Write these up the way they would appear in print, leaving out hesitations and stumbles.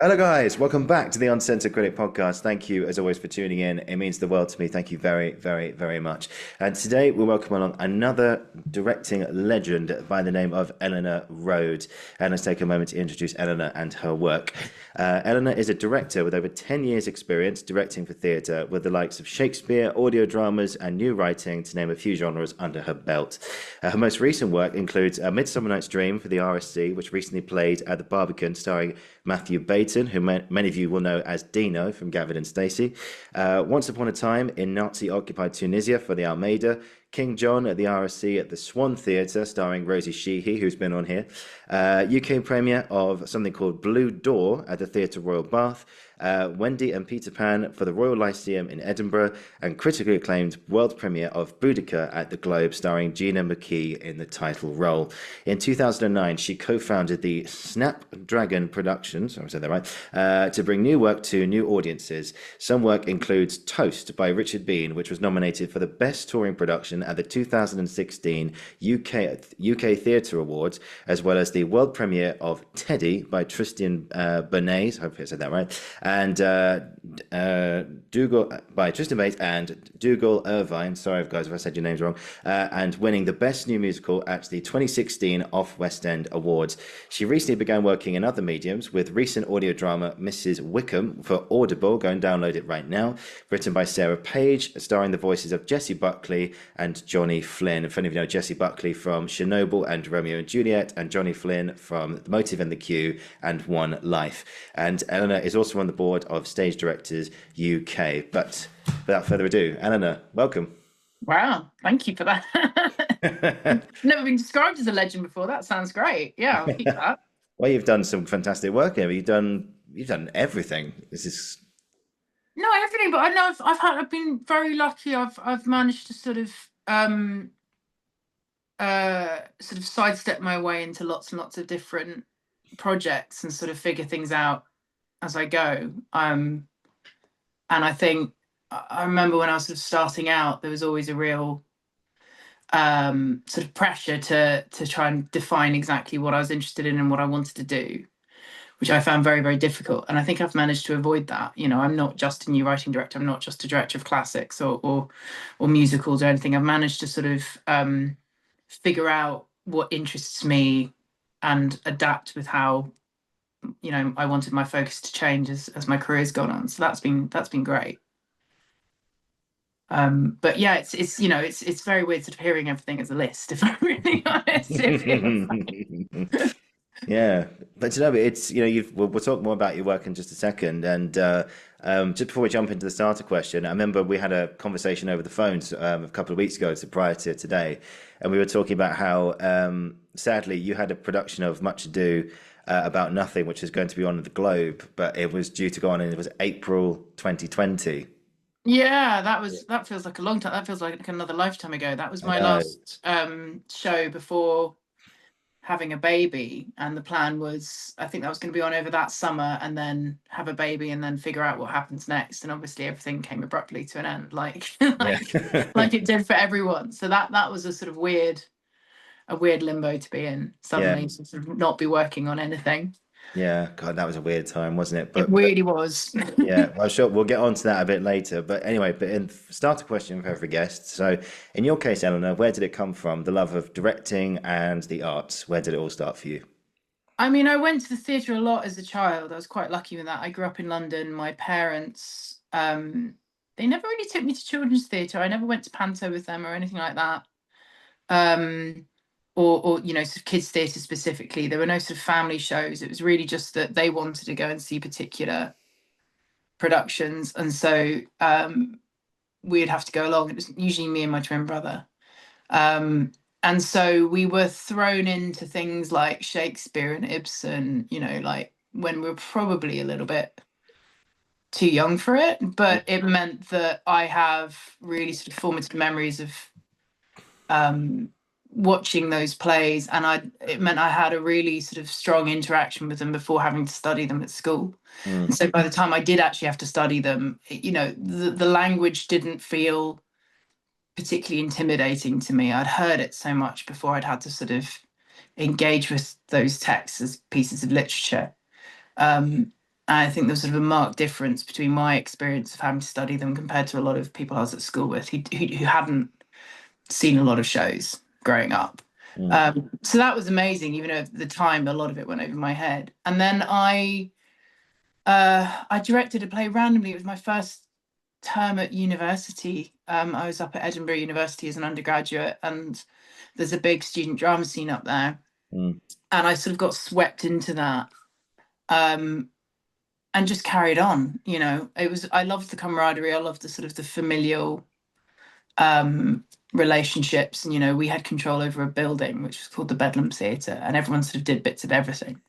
Hello, guys. Welcome back to the Uncensored Critic podcast. Thank you, as always, for tuning in. It means the world to me. Thank you very, very, very much. And today we welcome along another directing legend by the name of Eleanor Rhode. And let's take a moment to introduce Eleanor and her work. Eleanor is a director with over 10 years' experience directing for theatre, with the likes of Shakespeare, audio dramas, and new writing, to name a few genres under her belt. Her most recent work includes A Midsummer Night's Dream for the RSC, which recently played at the Barbican, starring Matthew Bayton, who many of you will know as Deano from Gavin and Stacey. Once Upon a Time in Nazi-occupied Tunisia for the Almeida. King John at the RSC at the Swan Theatre, starring Rosie Sheehy, who's been on here. UK premiere of something called Blue Door at the Theatre Royal Bath. Wendy and Peter Pan for the Royal Lyceum in Edinburgh, and critically acclaimed world premiere of Boudica at the Globe, starring Gina McKee in the title role. In 2009, she co-founded the Snapdragon Productions, I said that right, to bring new work to new audiences. Some work includes Toast by Richard Bean, which was nominated for the Best Touring Production at the 2016 UK Theatre Awards, as well as the world premiere of Teddy by Tristan Bernays, hopefully I said that right, and Dougal by Tristan Bates and Dougal Irvine. Sorry, guys, if I said your names wrong. And winning the Best New Musical at the 2016 Off West End Awards. She recently began working in other mediums with recent audio drama Mrs. Wickham for Audible. Go and download it right now. Written by Sarah Page, starring the voices of Jessie Buckley and Johnny Flynn. If any of you know Jessie Buckley from Chernobyl and Romeo and Juliet, and Johnny Flynn from The Motive and the Queue and One Life. And Eleanor is also on the board of Stage Directors UK. But without further ado, Eleanor, welcome. Wow, thank you for that. Never been described as a legend before. That sounds great. Yeah, I'll keep that. Well, you've done some fantastic work here. You've done everything. This is No, everything, but I know I've been very lucky. I've managed to sort of sidestep my way into lots and lots of different projects and sort of figure things out as I go. And I think I remember when I was sort of starting out, there was always a real sort of pressure to try and define exactly what I was interested in and what I wanted to do, which I found very, very difficult. And I think I've managed to avoid that. You know, I'm not just a new writing director. I'm not just a director of classics or musicals or anything. I've managed to sort of figure out what interests me and adapt with how, you know, I wanted my focus to change as my career's gone on. So that's been great. But yeah, it's you know, it's very weird sort of hearing everything as a list, if I'm really honest. yeah, but you know, it's we'll talk more about your work in just a second. And just before we jump into the starter question, I remember we had a conversation over the phones a couple of weeks ago, so prior to today, and we were talking about how sadly you had a production of Much Ado About Nothing, which is going to be on the Globe, but it was due to go on, and it was April 2020. Yeah, that feels like a long time. That feels like another lifetime ago. That was my last show before having a baby, and the plan was, I think that was going to be on over that summer and then have a baby and then figure out what happens next. And obviously everything came abruptly to an end, like like it did for everyone. So that was a sort of weird limbo to be in, suddenly sort of not be working on anything. Yeah, God, that was a weird time, wasn't it? It really was. Yeah, well, sure, we'll get on to that a bit later. But anyway, start a question for every guest. So, in your case, Eleanor, where did it come from? The love of directing and the arts. Where did it all start for you? I mean, I went to the theatre a lot as a child. I was quite lucky with that. I grew up in London. My parents, they never really took me to children's theatre. I never went to panto with them or anything like that. Or you know, sort of kids theatre specifically. There were no sort of family shows. It was really just that they wanted to go and see particular productions, and so we'd have to go along. It was usually me and my twin brother, and so we were thrown into things like Shakespeare and Ibsen, you know, like when we were probably a little bit too young for it, but it meant that I have really sort of formative memories of watching those plays, and it meant I had a really sort of strong interaction with them before having to study them at school. And so by the time I did actually have to study them, you know, the language didn't feel particularly intimidating to me. I'd heard it so much before I'd had to sort of engage with those texts as pieces of literature. I think there was sort of a marked difference between my experience of having to study them compared to a lot of people I was at school with who hadn't seen a lot of shows growing up. So that was amazing, even though at the time a lot of it went over my head. And then I directed a play randomly. It was my first term at university. I was up at Edinburgh University as an undergraduate, and there's a big student drama scene up there. And I sort of got swept into that. And just carried on, you know. I loved the camaraderie, I loved the sort of the familial relationships, and, you know, we had control over a building which was called the Bedlam Theatre, and everyone sort of did bits of everything.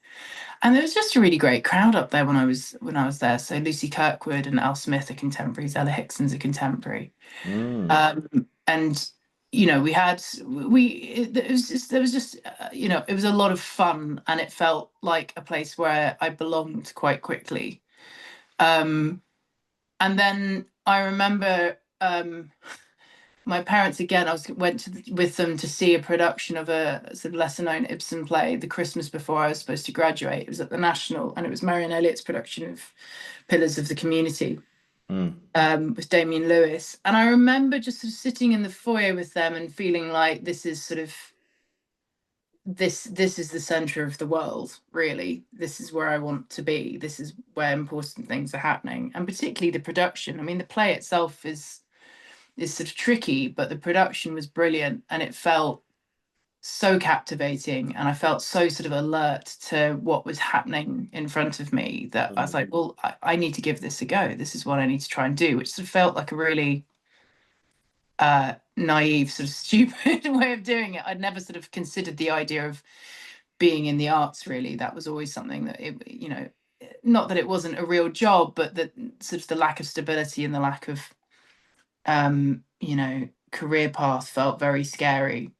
And there was just a really great crowd up there when I was there. So Lucy Kirkwood and Al Smith are contemporaries, Ella Hickson's a contemporary. And you know, there was just you know, it was a lot of fun, and it felt like a place where I belonged quite quickly. And then I remember my parents, again, went with them to see a production of a sort of lesser known Ibsen play the Christmas before I was supposed to graduate. It was at the National, and it was Marion Elliott's production of Pillars of the Community. With Damian Lewis. And I remember just sort of sitting in the foyer with them and feeling like this is sort of this is the center of the world, really. This is where I want to be. This is where important things are happening. And particularly the production. I mean, the play itself is sort of tricky, but the production was brilliant, and it felt so captivating, and I felt so sort of alert to what was happening in front of me that I was like, well, I need to give this a go. This is what I need to try and do, which sort of felt like a really naive, sort of stupid way of doing it. I'd never sort of considered the idea of being in the arts, really. That was always something that, you know, not that it wasn't a real job, but that sort of the lack of stability and the lack of, you know, career path felt very scary.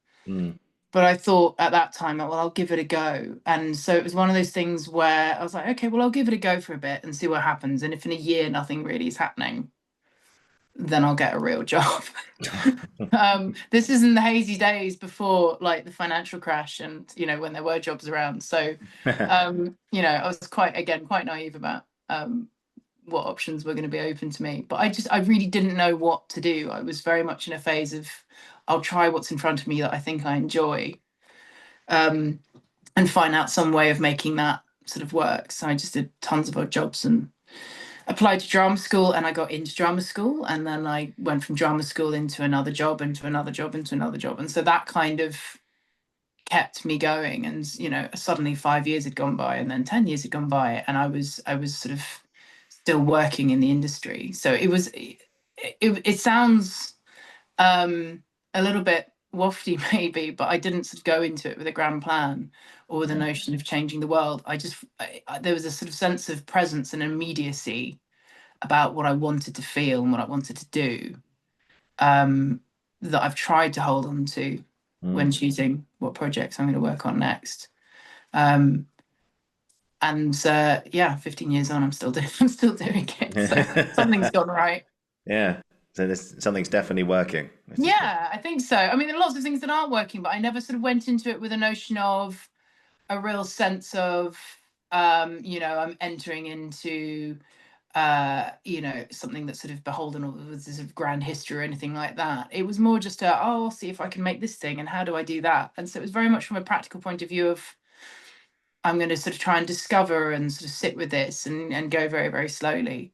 But I thought at that time, well, I'll give it a go. And so it was one of those things where I was like, okay, well, I'll give it a go for a bit and see what happens. And if in a year nothing really is happening, then I'll get a real job. This is in the hazy days before, like, the financial crash, and, you know, when there were jobs around. So, you know, I was quite naive about what options were going to be open to me. But I really didn't know what to do. I was very much in a phase of, I'll try what's in front of me that I think I enjoy, and find out some way of making that sort of work. So I just did tons of odd jobs and applied to drama school, and I got into drama school, and then I went from drama school into another job, into another job, into another job. And so that kind of kept me going. And, you know, suddenly 5 years had gone by, and then 10 years had gone by, and I was sort of still working in the industry. So it sounds a little bit wafty maybe, but I didn't sort of go into it with a grand plan or with a notion of changing the world. There was a sort of sense of presence and immediacy about what I wanted to feel and what I wanted to do, that I've tried to hold on to when choosing what projects I'm going to work on next. Yeah, 15 years on, I'm still doing it. So something's gone right. Yeah. So something's definitely working. Yeah, I think so. I mean, there are lots of things that aren't working, but I never sort of went into it with a notion of a real sense of, you know, I'm entering into, you know, something that's sort of beholden or with this sort of grand history or anything like that. It was more just I'll see if I can make this thing, and how do I do that? And so it was very much from a practical point of view of, I'm going to sort of try and discover and sort of sit with this and go very, very slowly.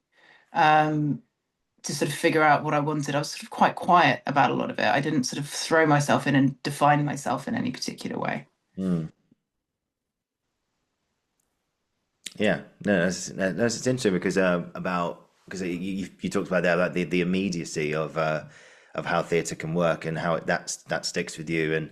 To sort of figure out what I wanted. I was sort of quite quiet about a lot of it. I didn't sort of throw myself in and define myself in any particular way. Yeah, no, that's interesting because you talked about that, about the immediacy of how theatre can work, and how that sticks with you,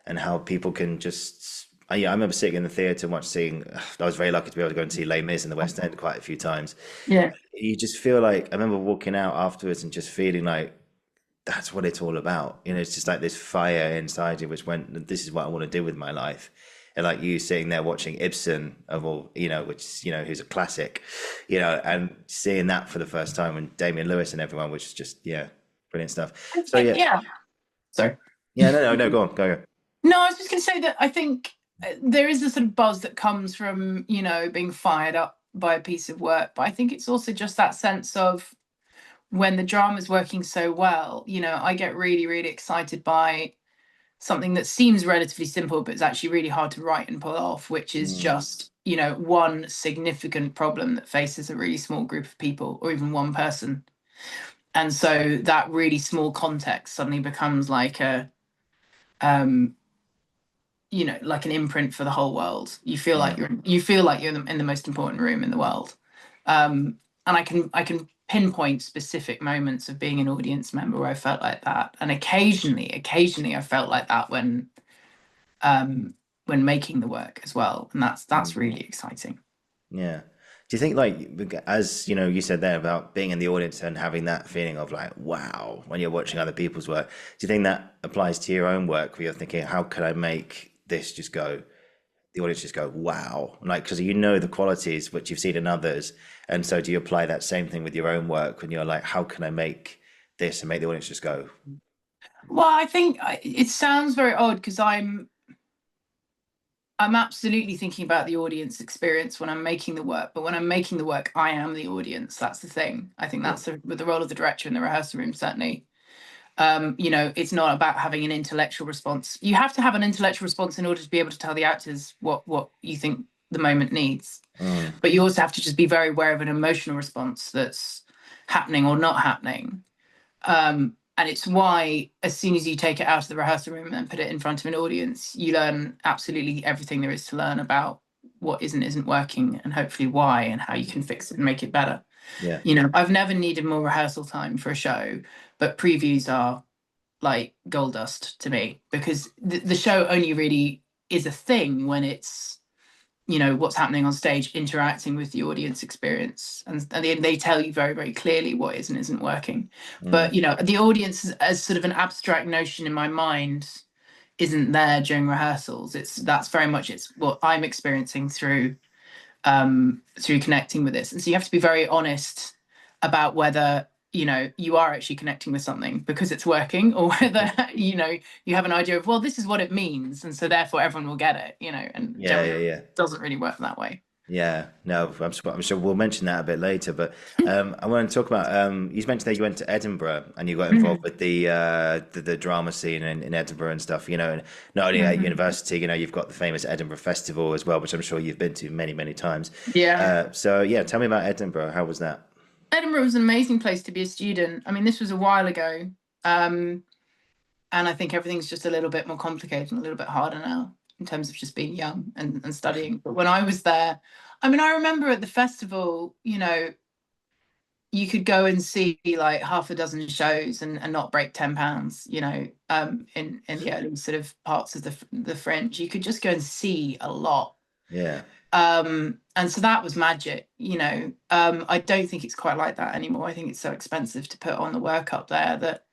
and how people can just. Yeah, I remember sitting in the theatre and seeing. I was very lucky to be able to go and see Les Mis in the West End quite a few times. Yeah, you just feel like, I remember walking out afterwards and just feeling like that's what it's all about. You know, it's just like this fire inside you which went, this is what I want to do with my life. And like you sitting there watching Ibsen of all, you know, which, you know, who's a classic, you know, and seeing that for the first time, and Damian Lewis and everyone, which is just, yeah, brilliant stuff. So yeah. Sorry. Yeah, no, go on, go. No, I was just going to say that I think there is a sort of buzz that comes from, you know, being fired up by a piece of work, but I think it's also just that sense of when the drama's working so well, you know, I get really, really excited by something that seems relatively simple, but it's actually really hard to write and pull off, which is just, you know, one significant problem that faces a really small group of people, or even one person. And so that really small context suddenly becomes like a, you know, like an imprint for the whole world. You feel like you're in the most important room in the world. And I can pinpoint specific moments of being an audience member where I felt like that. And occasionally I felt like that when making the work as well. And that's really exciting. Yeah. Do you think, like, as you know, you said there about being in the audience and having that feeling of like, wow, when you're watching other people's work, do you think that applies to your own work where you're thinking, how can I make this just go, the audience just go, wow, like, because you know the qualities which you've seen in others, and so do you apply that same thing with your own work when you're like, how can I make this and make the audience just go? Well, I think it sounds very odd because I'm absolutely thinking about the audience experience when I'm making the work, but when I'm making the work, I am the audience. That's the thing. I think that's with the role of the director in the rehearsal room, certainly. You know, it's not about having an intellectual response. You have to have an intellectual response in order to be able to tell the actors what you think the moment needs. But you also have to just be very aware of an emotional response that's happening or not happening. And it's why, as soon as you take it out of the rehearsal room and put it in front of an audience, you learn absolutely everything there is to learn about what isn't working, and hopefully why, and how you can fix it and make it better. Yeah. You know, I've never needed more rehearsal time for a show, but previews are like gold dust to me, because the show only really is a thing when it's, you know, what's happening on stage interacting with the audience experience, and they tell you very, very clearly what is and isn't working. But you know, the audience as sort of an abstract notion in my mind isn't there during rehearsals. That's very much it's what I'm experiencing through connecting with this. And so you have to be very honest about whether, you know, you are actually connecting with something because it's working, or whether, you know, you have an idea of, well, this is what it means, and so therefore everyone will get it, you know, and generally it doesn't really work that way. Yeah, no, I'm sure we'll mention that a bit later. But I want to talk about you mentioned that you went to Edinburgh and you got involved with the drama scene in Edinburgh and stuff. You know, and not only at university, you know, you've got the famous Edinburgh Festival as well, which I'm sure you've been to many, many times. Yeah. So yeah, tell me about Edinburgh. How was that? Edinburgh was an amazing place to be a student. I mean, this was a while ago, and I think everything's just a little bit more complicated and a little bit harder now in terms of just being young and studying. But when I was there, I mean, I remember at the festival, you know, you could go and see like half a dozen shows and not break £10, you know, in the early sort of parts of the Fringe. You could just go and see a lot. Yeah. And so that was magic, you know. I don't think it's quite like that anymore. I think it's so expensive to put on the work up there that,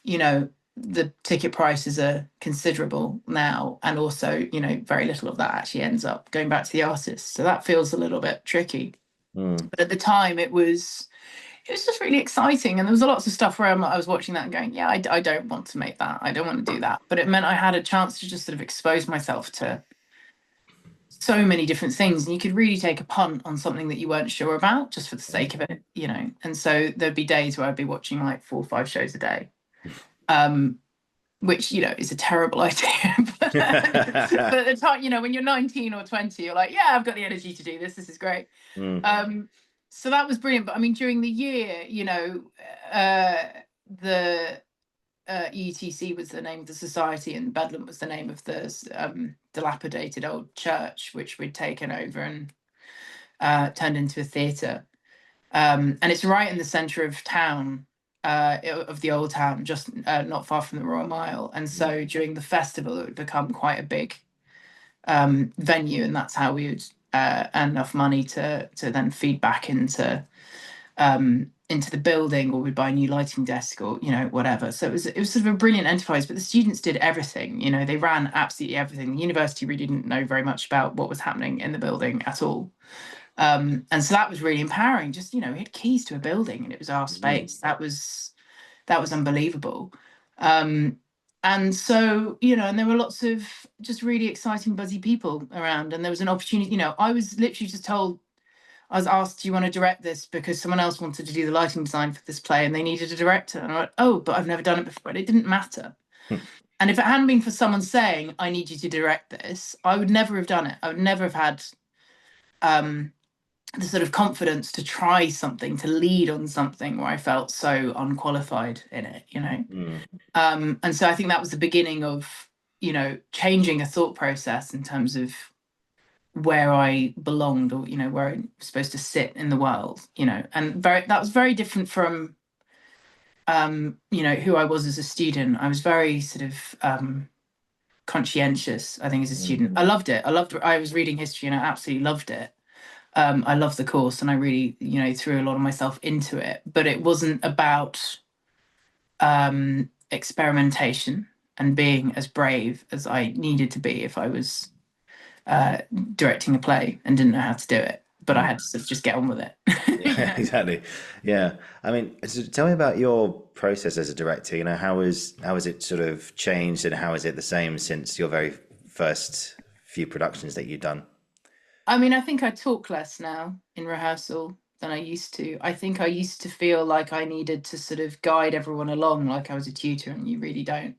you know, the ticket prices are considerable now, and also, you know, very little of that actually ends up going back to the artist. So that feels a little bit tricky. But at the time, it was just really exciting, and there was lots of stuff where I was watching that and going, yeah, I don't want to make that. I don't want to do that. But it meant I had a chance to just sort of expose myself to so many different things, and you could really take a punt on something that you weren't sure about just for the sake of it, you know. And so there'd be days where I'd be watching like 4 or 5 shows a day, which, you know, is a terrible idea. But at the time, you know, when you're 19 or 20, you're like, yeah, I've got the energy to do this. This is great. So that was brilliant. But I mean, during the year, you know, the ETC was the name of the society, and Bedlam was the name of the dilapidated old church, which we'd taken over and turned into a theatre. And it's right in the centre of town, of the old town, just not far from the Royal Mile. And so during the festival, it would become quite a big venue, and that's how we would earn enough money to then feed back into the building, or we'd buy a new lighting desk, or, you know, whatever. So it was sort of a brilliant enterprise. But the students did everything, you know, they ran absolutely everything. The university really didn't know very much about what was happening in the building at all. And so that was really empowering. Just, you know, we had keys to a building and it was our space. That was unbelievable. And so, you know, and there were lots of just really exciting, buzzy people around, and there was an opportunity, you know, I was literally just told, I was asked, do you want to direct this? Because someone else wanted to do the lighting design for this play and they needed a director. And I went, oh, but I've never done it before. And it didn't matter. And if it hadn't been for someone saying, I need you to direct this, I would never have done it. I would never have had the sort of confidence to try something, to lead on something where I felt so unqualified in it, you know. And so I think that was the beginning of, you know, changing a thought process in terms of where I belonged, or, you know, where I'm supposed to sit in the world, you know. And that was very different from you know, who I was as a student. I was very sort of conscientious, I think, as a student. I loved it. I was reading history and I absolutely loved it. I loved the course and I really, you know, threw a lot of myself into it. But it wasn't about experimentation and being as brave as I needed to be if I was directing a play and didn't know how to do it. But I had to sort of just get on with it. Yeah, exactly. Yeah. I mean, so tell me about your process as a director. You know, how has it sort of changed, and how is it the same since your very first few productions that you've done? I mean, I think I talk less now in rehearsal than I used to. I think I used to feel like I needed to sort of guide everyone along like I was a tutor, and you really don't.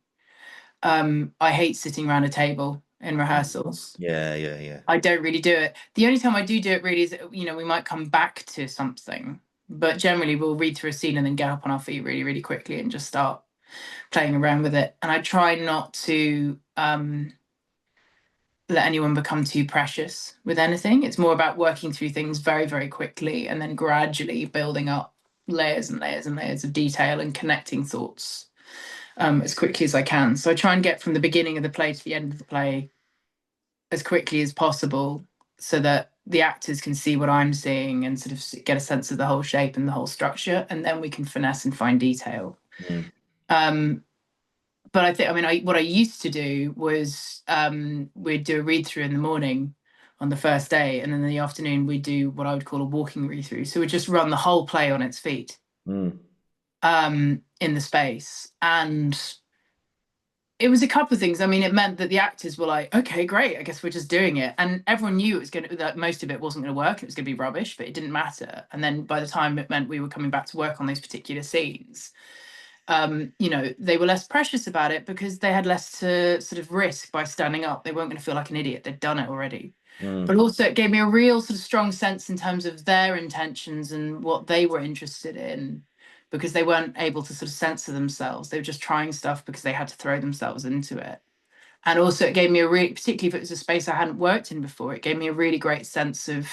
I hate sitting around a table in rehearsals. Yeah. I don't really do it. The only time I do it really is, you know, we might come back to something, but generally we'll read through a scene and then get up on our feet really, really quickly and just start playing around with it. And I try not to let anyone become too precious with anything. It's more about working through things very, very quickly and then gradually building up layers and layers and layers of detail and connecting thoughts as quickly as I can. So I try and get from the beginning of the play to the end of the play as quickly as possible so that the actors can see what I'm seeing and sort of get a sense of the whole shape and the whole structure, and then we can finesse and find detail. But I mean, what I used to do was we'd do a read through in the morning on the first day, and then in the afternoon we'd do what I would call a walking read through. So we'd just run the whole play on its feet in the space. And it was a couple of things. I mean, it meant that the actors were like, okay, great, I guess we're just doing it. And everyone knew it was going to, that most of it wasn't going to work. It was going to be rubbish, but it didn't matter. And then by the time it meant we were coming back to work on those particular scenes, you know, they were less precious about it because they had less to sort of risk by standing up. They weren't going to feel like an idiot. They'd done it already. But also it gave me a real sort of strong sense in terms of their intentions and what they were interested in, because they weren't able to sort of censor themselves. They were just trying stuff because they had to throw themselves into it. And also it gave me a really, particularly if it was a space I hadn't worked in before, it gave me a really great sense of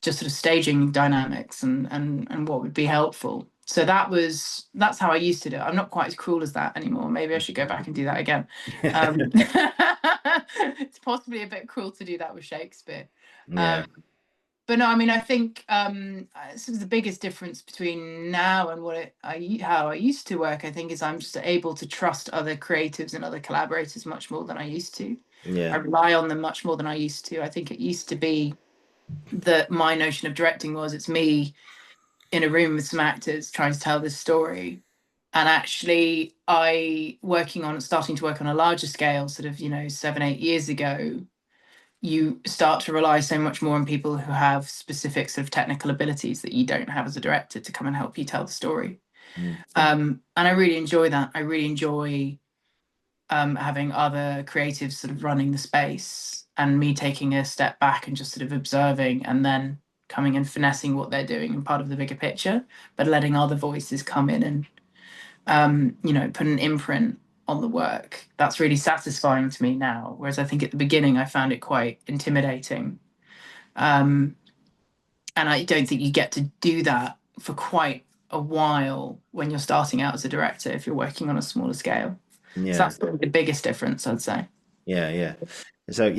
just sort of staging dynamics and what would be helpful. So that's how I used to do it. I'm not quite as cruel as that anymore. Maybe I should go back and do that again. It's possibly a bit cruel to do that with Shakespeare. But no, I mean, I think sort of the biggest difference between now and how I used to work, I think, is I'm just able to trust other creatives and other collaborators much more than I used to. I rely on them much more than I used to. I think it used to be that my notion of directing was it's me in a room with some actors trying to tell this story. And actually, starting to work on a larger scale, sort of, 7-8 years ago, you start to rely so much more on people who have specific sort of technical abilities that you don't have as a director to come and help you tell the story. And I really enjoy that. I really enjoy having other creatives sort of running the space and me taking a step back and just sort of observing and then coming and finessing what they're doing and part of the bigger picture, but letting other voices come in and, put an imprint on the work. That's really satisfying to me now. Whereas I think at the beginning, I found it quite intimidating. And I don't think you get to do that for quite a while when you're starting out as a director, if you're working on a smaller scale. So that's probably the biggest difference, I'd say. Yeah. So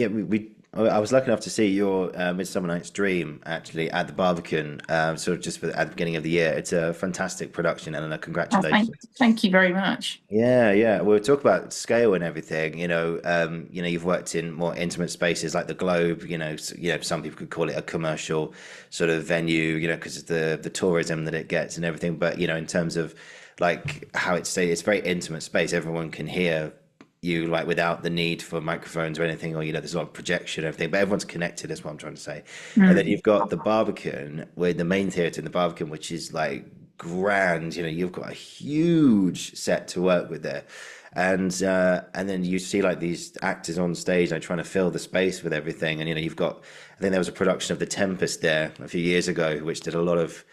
I was lucky enough to see your Midsummer Night's Dream actually at the Barbican, sort of just at the beginning of the year. It's a fantastic production, Eleanor. Congratulations. Thank you very much. Yeah. We'll talk about scale and everything. You've worked in more intimate spaces like the Globe. Some people could call it a commercial sort of venue. Because of the tourism that it gets and everything. But in terms of like how it's very intimate space. Everyone can hear you like without the need for microphones or anything, or there's a lot of projection and everything, but everyone's connected, is what I'm trying to say. And then Mm. you've got the Barbican, where the main theatre in the Barbican, which is like grand, you've got a huge set to work with there. And then you see like these actors on stage like trying to fill the space with everything. And you've got, I think there was a production of The Tempest there a few years ago, which did a lot of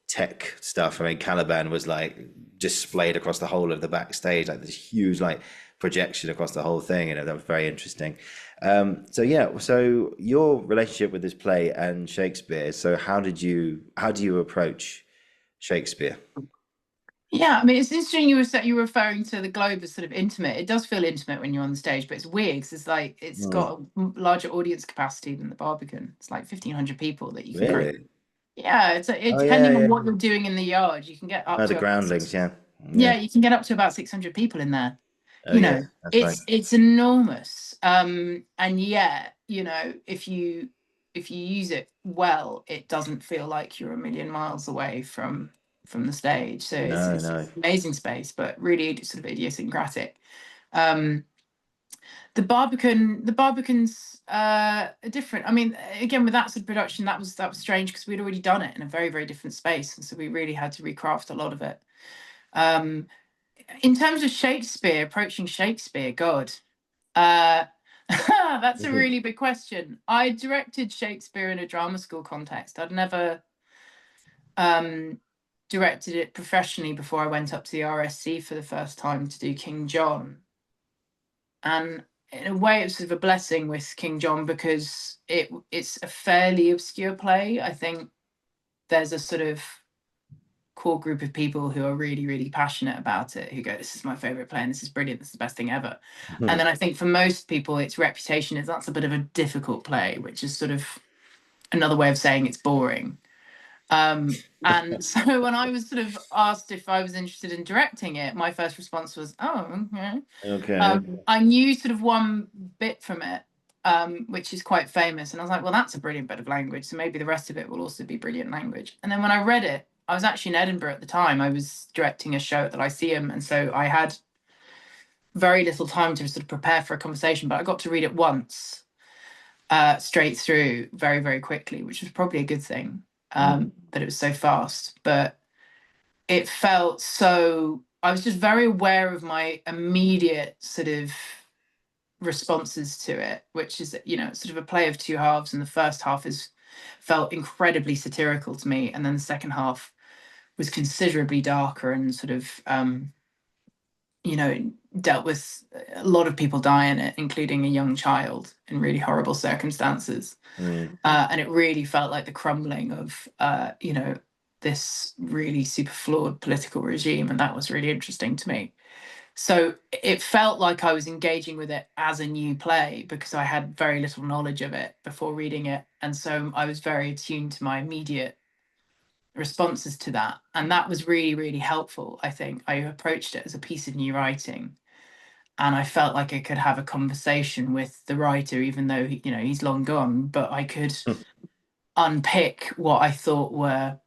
tech stuff. I mean, Caliban was like displayed across the whole of the backstage, like this huge like projection across the whole thing. That was very interesting. So yeah, so your relationship with this play and Shakespeare. So how do you approach Shakespeare? Yeah, I mean, it's interesting you were referring to the Globe as sort of intimate. It does feel intimate when you're on the stage, but it's weird because it's like it's Mm, got a larger audience capacity than the Barbican. It's like 1,500 people that you can kind of. really? Yeah, it Oh yeah, depending on yeah. what you're doing in the yard, you can get up Oh, the to about groundlings, yeah, yeah, yeah. you can get up to about 600 people in there. Oh yeah, that's right. It's enormous. And yet, if you use it well, it doesn't feel like you're a million miles away from the stage. So No, it's no. amazing space, but really sort of idiosyncratic. Um, the Barbicans are different. I mean, again, with that sort of production, that was strange because we'd already done it in a very, very different space. And so we really had to recraft a lot of it. Um, in terms of Shakespeare, approaching Shakespeare, God, uh, that's a really big question. I directed Shakespeare in a drama school context. I'd never directed it professionally before I went up to the RSC for the first time to do King John. And in a way, it was sort of a blessing with King John because it's a fairly obscure play. I think there's a sort of core group of people who are really, really passionate about it, who go, this is my favorite play and this is brilliant, this is the best thing ever. And then I think for most people, its reputation is that's a bit of a difficult play, which is sort of another way of saying it's boring. And so when I was sort of asked if I was interested in directing it, my first response was, oh, okay. Okay. I knew sort of one bit from it, which is quite famous. And I was like, well, that's a brilliant bit of language. So maybe the rest of it will also be brilliant language. And then when I read it, I was actually in Edinburgh at the time. I was directing a show at the Lyceum. And so I had very little time to sort of prepare for a conversation, but I got to read it once, straight through very, very quickly, which was probably a good thing. But it was so fast. But it felt so, I was just very aware of my immediate sort of responses to it, which is, sort of a play of two halves. And the first half felt incredibly satirical to me. And then the second half was considerably darker and sort of, dealt with a lot of people die in it, including a young child in really horrible circumstances. And it really felt like the crumbling of, this really super flawed political regime. And that was really interesting to me. So it felt like I was engaging with it as a new play because I had very little knowledge of it before reading it. And so I was very attuned to my immediate responses to that. And that was really, really helpful. I think I approached it as a piece of new writing. And I felt like I could have a conversation with the writer, even though, he's long gone, but I could unpick what I thought were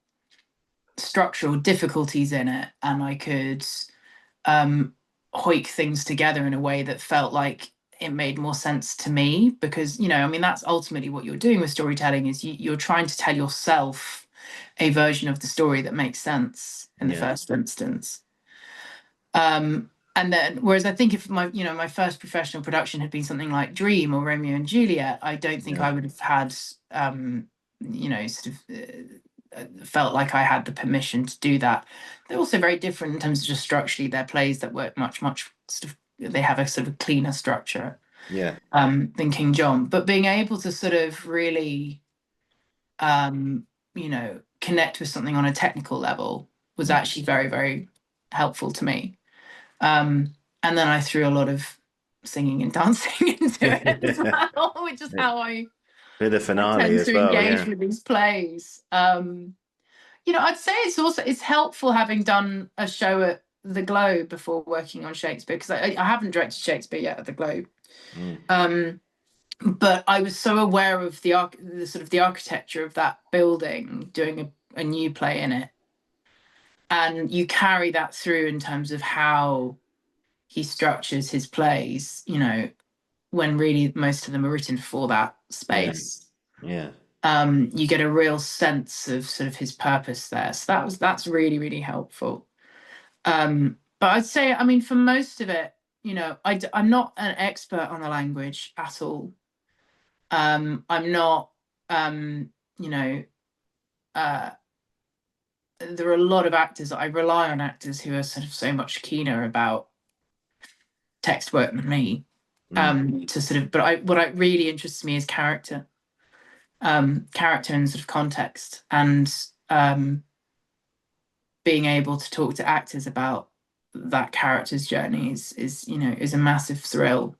structural difficulties in it. And I could hoik things together in a way that felt like it made more sense to me because that's ultimately what you're doing with storytelling is you're trying to tell yourself a version of the story that makes sense in the first instance. And then whereas I think if my first professional production had been something like Dream or Romeo and Juliet, I don't think I would have had sort of felt like I had the permission to do that. They're also very different in terms of just structurally. They're plays that work much sort of, they have a sort of cleaner structure than King John. But being able to sort of really, connect with something on a technical level was actually very, very helpful to me. And then I threw a lot of singing and dancing into it as well, which is how I With the finale tend as to well, engage yeah. with these plays. I'd say it's helpful having done a show at the Globe before working on Shakespeare because I haven't directed Shakespeare yet at the Globe. But I was so aware of the sort of the architecture of that building, doing a new play in it, and you carry that through in terms of how he structures his plays, you know, when really most of them are written for that space. Yeah. You get a real sense of sort of his purpose there. So that's really, really helpful. But I'd say, I mean, for most of it, you know, I'm not an expert on the language at all. I'm not, you know, there are a lot of actors, I rely on actors who are sort of so much keener about text work than me. To sort of, but what really interests me is character. Character and sort of context, and being able to talk to actors about that character's journey is you know, is a massive thrill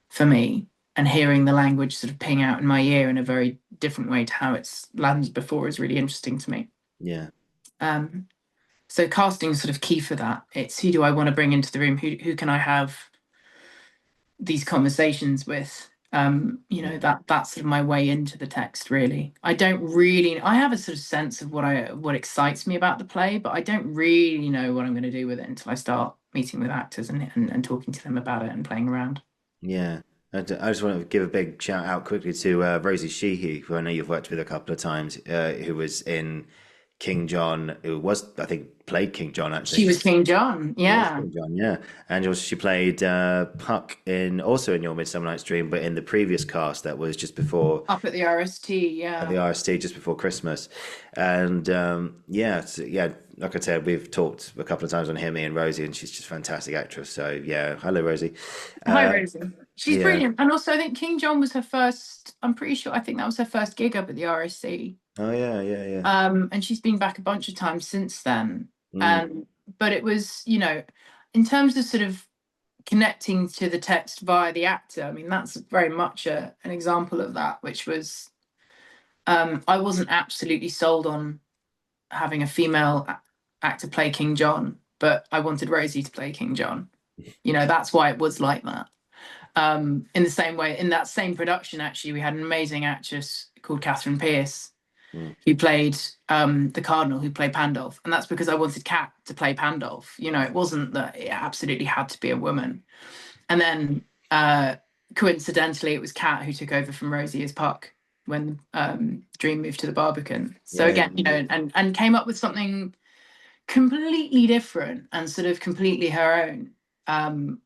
for me, and hearing the language sort of ping out in my ear in a very different way to how it's landed before is really interesting to me. Yeah. So casting is sort of key for that. It's who do I want to bring into the room? Who can I have these conversations with? You know, that's sort of my way into the text, really. I have a sort of sense of what excites me about the play, but I don't really know what I'm going to do with it until I start meeting with actors and talking to them about it and playing around. Yeah. I just want to give a big shout out quickly to Rosie Sheehy, who I know you've worked with a couple of times, who was in King John, who was, I think, played King John actually. She was King John, She was yeah. King John, yeah. And also she played Puck also in Your Midsummer Night's Dream, but in the previous cast that was just before Up at the RST, yeah. at the RST just before Christmas. And yeah, like I said, we've talked a couple of times on here, me and Rosie, and she's just a fantastic actress. So yeah, hello Rosie. Hi, Rosie. She's yeah. brilliant. And also I think King John was her first, I'm pretty sure, I think that was her first gig up at the RSC. Oh yeah. And she's been back a bunch of times since then. But it was, you know, in terms of sort of connecting to the text via the actor, I mean, that's very much an example of that, which was, I wasn't absolutely sold on having a female actor play King John, but I wanted Rosie to play King John. You know, that's why it was like that. In the same way, in that same production, actually, we had an amazing actress called Catherine Pierce, who played the Cardinal, who played Pandolf. And that's because I wanted Cat to play Pandolf. You know, it wasn't that it absolutely had to be a woman. And then coincidentally, it was Cat who took over from Rosie as Puck when Dream moved to the Barbican. So again, you know, and came up with something completely different and sort of completely her own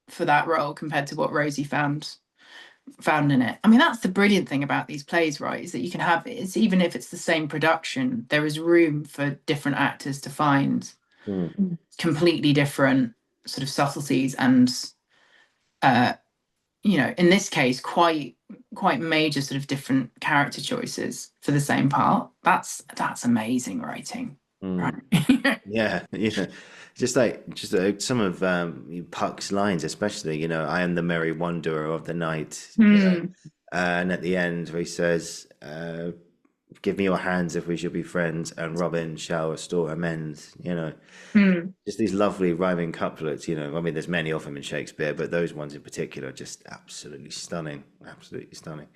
for that role compared to what Rosie found in it. I mean, that's the brilliant thing about these plays, right? Is that you can have, it's even if it's the same production, there is room for different actors to find completely different sort of subtleties and you know, in this case, quite major sort of different character choices for the same part. That's amazing writing. Right. Yeah. Just some of Puck's lines, especially, you know, I am the merry wanderer of the night. You know? And at the end, where he says, give me your hands if we should be friends, and Robin shall restore amends, you know. Just these lovely rhyming couplets, you know. I mean, there's many of them in Shakespeare, but those ones in particular are just absolutely stunning. Absolutely stunning.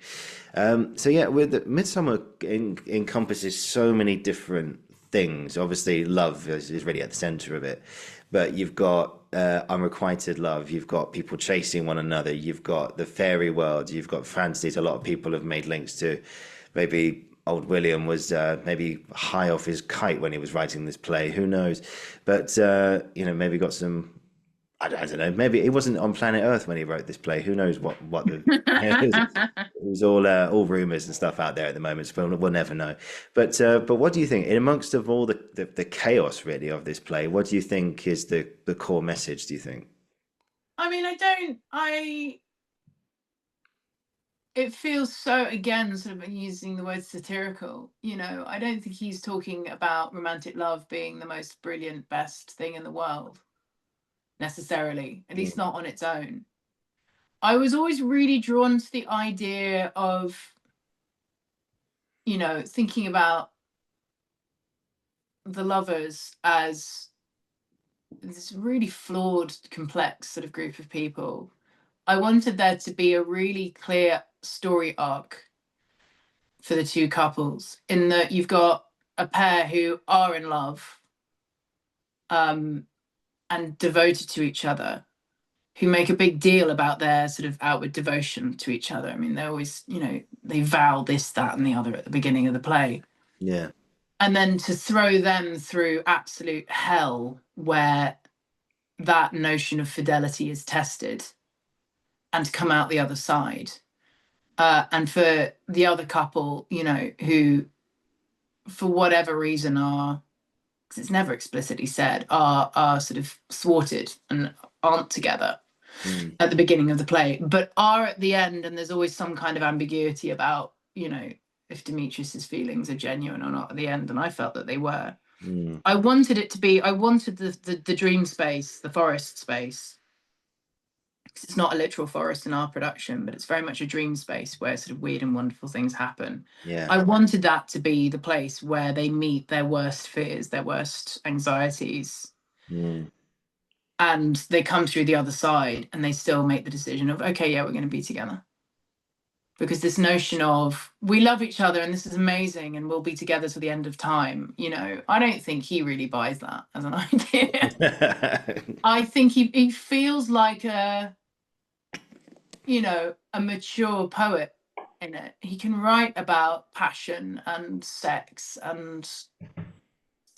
So yeah, with the Midsummer encompasses so many different things. Obviously, love is really at the center of it, but you've got unrequited love, you've got people chasing one another, you've got the fairy world, you've got fantasies. A lot of people have made links to maybe old William was maybe high off his kite when he was writing this play, who knows, but you know, maybe got some, I don't know. Maybe he wasn't on planet Earth when he wrote this play. Who knows what the it was all rumors and stuff out there at the moment. So we'll never know. But what do you think? In amongst of all the chaos really of this play, what do you think is the core message? Do you think? I mean, it feels so, again, sort of using the word satirical. You know, I don't think he's talking about romantic love being the most brilliant, best thing in the world, necessarily, at least not on its own. I was always really drawn to the idea of, you know, thinking about the lovers as this really flawed, complex sort of group of people. I wanted there to be a really clear story arc for the two couples, in that you've got a pair who are in love and devoted to each other, who make a big deal about their sort of outward devotion to each other. I mean, they always, you know, they vow this, that, and the other at the beginning of the play. Yeah. And then to throw them through absolute hell where that notion of fidelity is tested and to come out the other side. And for the other couple, you know, who, for whatever reason, are, because it's never explicitly said, are sort of thwarted and aren't together at the beginning of the play, but are at the end, and there's always some kind of ambiguity about, you know, if Demetrius's feelings are genuine or not at the end, and I felt that they were. I wanted it to be, I wanted the dream space, the forest space. It's not a literal forest in our production, but it's very much a dream space where sort of weird and wonderful things happen. Yeah. I wanted that to be the place where they meet their worst fears, their worst anxieties. And they come through the other side and they still make the decision of, okay, yeah, we're going to be together. Because this notion of, we love each other and this is amazing and we'll be together till the end of time, you know, I don't think he really buys that as an idea. I think he feels like a, you know, a mature poet in it. He can write about passion and sex and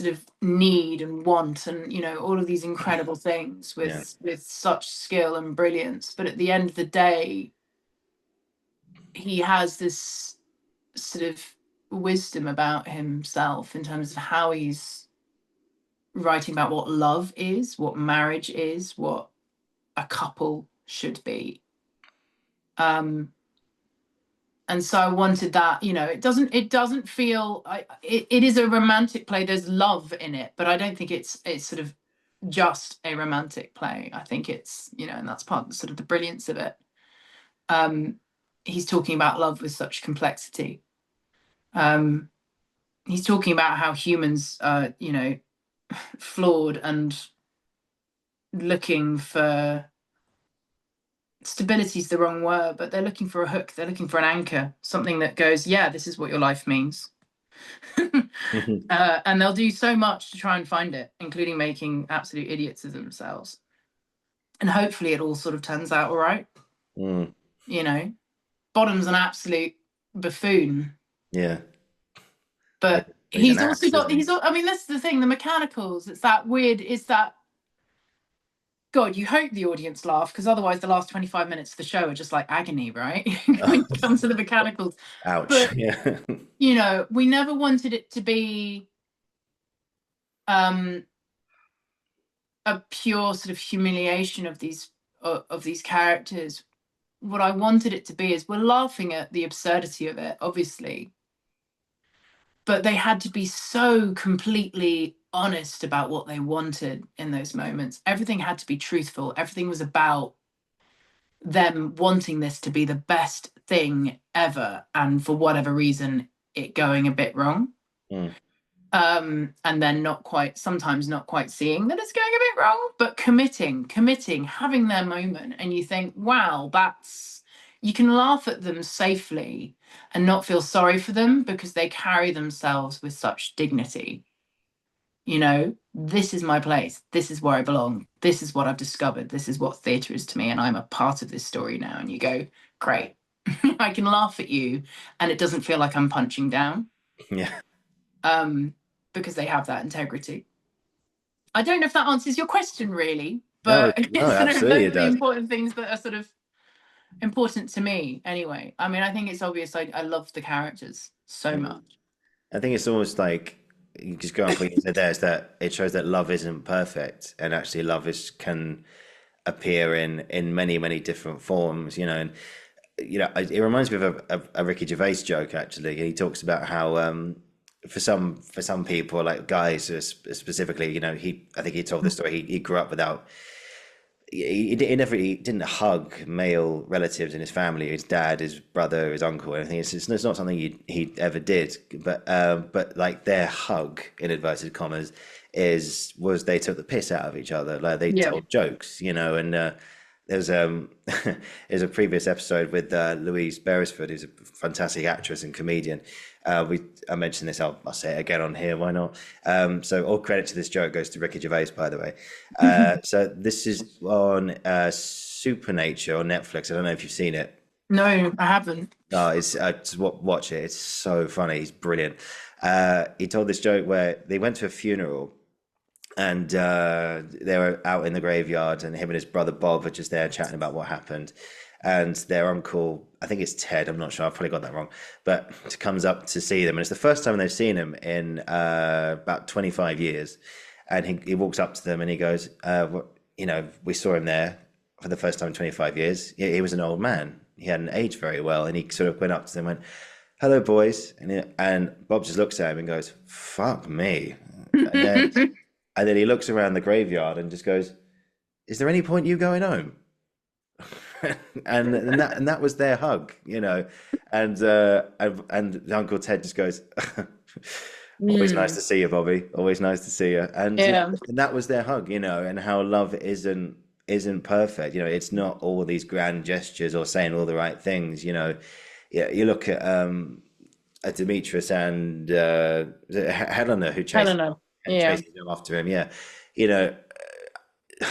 sort of need and want and, you know, all of these incredible things with such skill and brilliance. But at the end of the day, he has this sort of wisdom about himself in terms of how he's writing about what love is, what marriage is, what a couple should be. And so I wanted that, you know, it doesn't feel, it is a romantic play. There's love in it, but I don't think it's sort of just a romantic play. I think it's, you know, and that's part of sort of the brilliance of it. He's talking about love with such complexity. He's talking about how humans are, you know, flawed and looking for, stability is the wrong word, but they're looking for a hook. They're looking for an anchor, something that goes, yeah, this is what your life means. And they'll do so much to try and find it, including making absolute idiots of themselves. And hopefully it all sort of turns out all right. You know, Bottom's an absolute buffoon. Yeah. But he's also got, I mean, that's the thing, the mechanicals, it's that weird, it's that, God, you hope the audience laugh, because otherwise the last 25 minutes of the show are just like agony, right? When you come to the mechanicals. Ouch. But, yeah. You know, we never wanted it to be a pure sort of humiliation of these characters. What I wanted it to be is, we're laughing at the absurdity of it, obviously, but they had to be so completely honest about what they wanted in those moments. Everything had to be truthful. Everything was about them wanting this to be the best thing ever, and for whatever reason it going a bit wrong. And then sometimes not quite seeing that it's going a bit wrong, but committing, having their moment, and you think, wow, you can laugh at them safely and not feel sorry for them because they carry themselves with such dignity. You know, this is my place. This is where I belong. This is what I've discovered. This is what theatre is to me. And I'm a part of this story now. And you go, great. I can laugh at you and it doesn't feel like I'm punching down. Yeah. Because they have that integrity. I don't know if that answers your question really, but no, absolutely it does. The important things that are sort of important to me anyway. I mean, I think it's obvious I love the characters so much. I think it's almost like, you just go on what you said there, is that it shows that love isn't perfect, and actually love can appear in many different forms, you know. And you know, it reminds me of a Ricky Gervais joke. Actually, he talks about how for some people, like guys specifically, you know, I think he told the story. He grew up without. He didn't hug male relatives in his family, his dad, his brother, his uncle, anything. It's not something he ever did. But like their hug, in inverted commas, was they took the piss out of each other. Like they told jokes, you know. And there's a previous episode with Louise Beresford, who's a fantastic actress and comedian. I mentioned this, I'll say it again on here, why not? So all credit to this joke goes to Ricky Gervais, by the way. So this is on Supernature on Netflix. I don't know if you've seen it. No, I haven't. No, it's just watch it. It's so funny. He's brilliant. He told this joke where they went to a funeral and they were out in the graveyard, and him and his brother Bob are just there chatting about what happened. And their uncle, I think it's Ted, I'm not sure, I've probably got that wrong, but comes up to see them, and it's the first time they've seen him in about 25 years. And he walks up to them and he goes, we saw him there for the first time in 25 years. He was an old man. He hadn't aged very well. And he sort of went up to them and went, hello, boys. And Bob just looks at him and goes, fuck me. And then he looks around the graveyard and just goes, is there any point you going home? and that was their hug, and Uncle Ted just goes, always nice to see you, Bobby. Always nice to see you. And that was their hug, and how love isn't perfect. It's not all these grand gestures or saying all the right things. You look at Demetrius and Helena, who chased him after him. Yeah,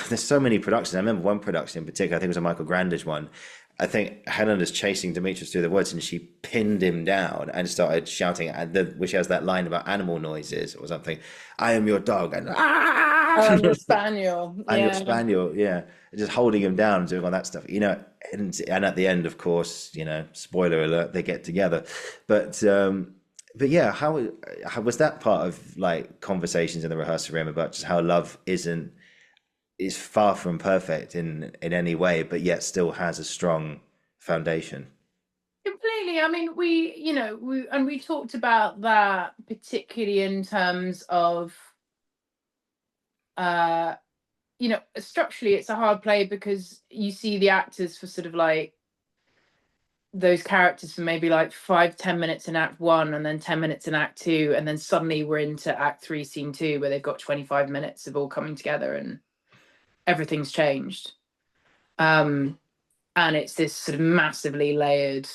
there's so many productions. I remember one production in particular, I think it was a Michael Grandish one. I think Helena's chasing Demetrius through the woods and she pinned him down and started shouting which has that line about animal noises or something. I am your dog. And I'm your spaniel. I'm your spaniel, yeah. Just holding him down and doing all that stuff, and at the end, of course, spoiler alert, they get together. But yeah, how was that part of like conversations in the rehearsal room about just how love is far from perfect in any way, but yet still has a strong foundation? Completely. I mean, we talked about that particularly in terms of, structurally it's a hard play because you see the actors for sort of like those characters for maybe like 5-10 minutes in act 1 and then 10 minutes in act 2, and then suddenly we're into act 3 scene 2 where they've got 25 minutes of all coming together and everything's changed, and it's this sort of massively layered,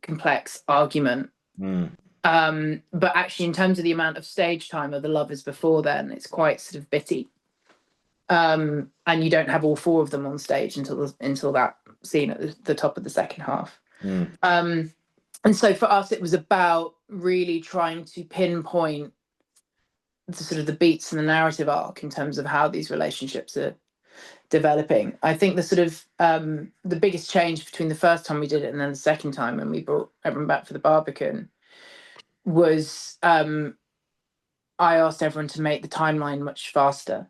complex argument. But actually, in terms of the amount of stage time of the lovers before then, it's quite sort of bitty, and you don't have all 4 of them on stage until that scene at the top of the second half. And so for us, it was about really trying to pinpoint the sort of the beats and the narrative arc in terms of how these relationships are developing. I think the sort of the biggest change between the first time we did it and then the second time when we brought everyone back for the Barbican was I asked everyone to make the timeline much faster.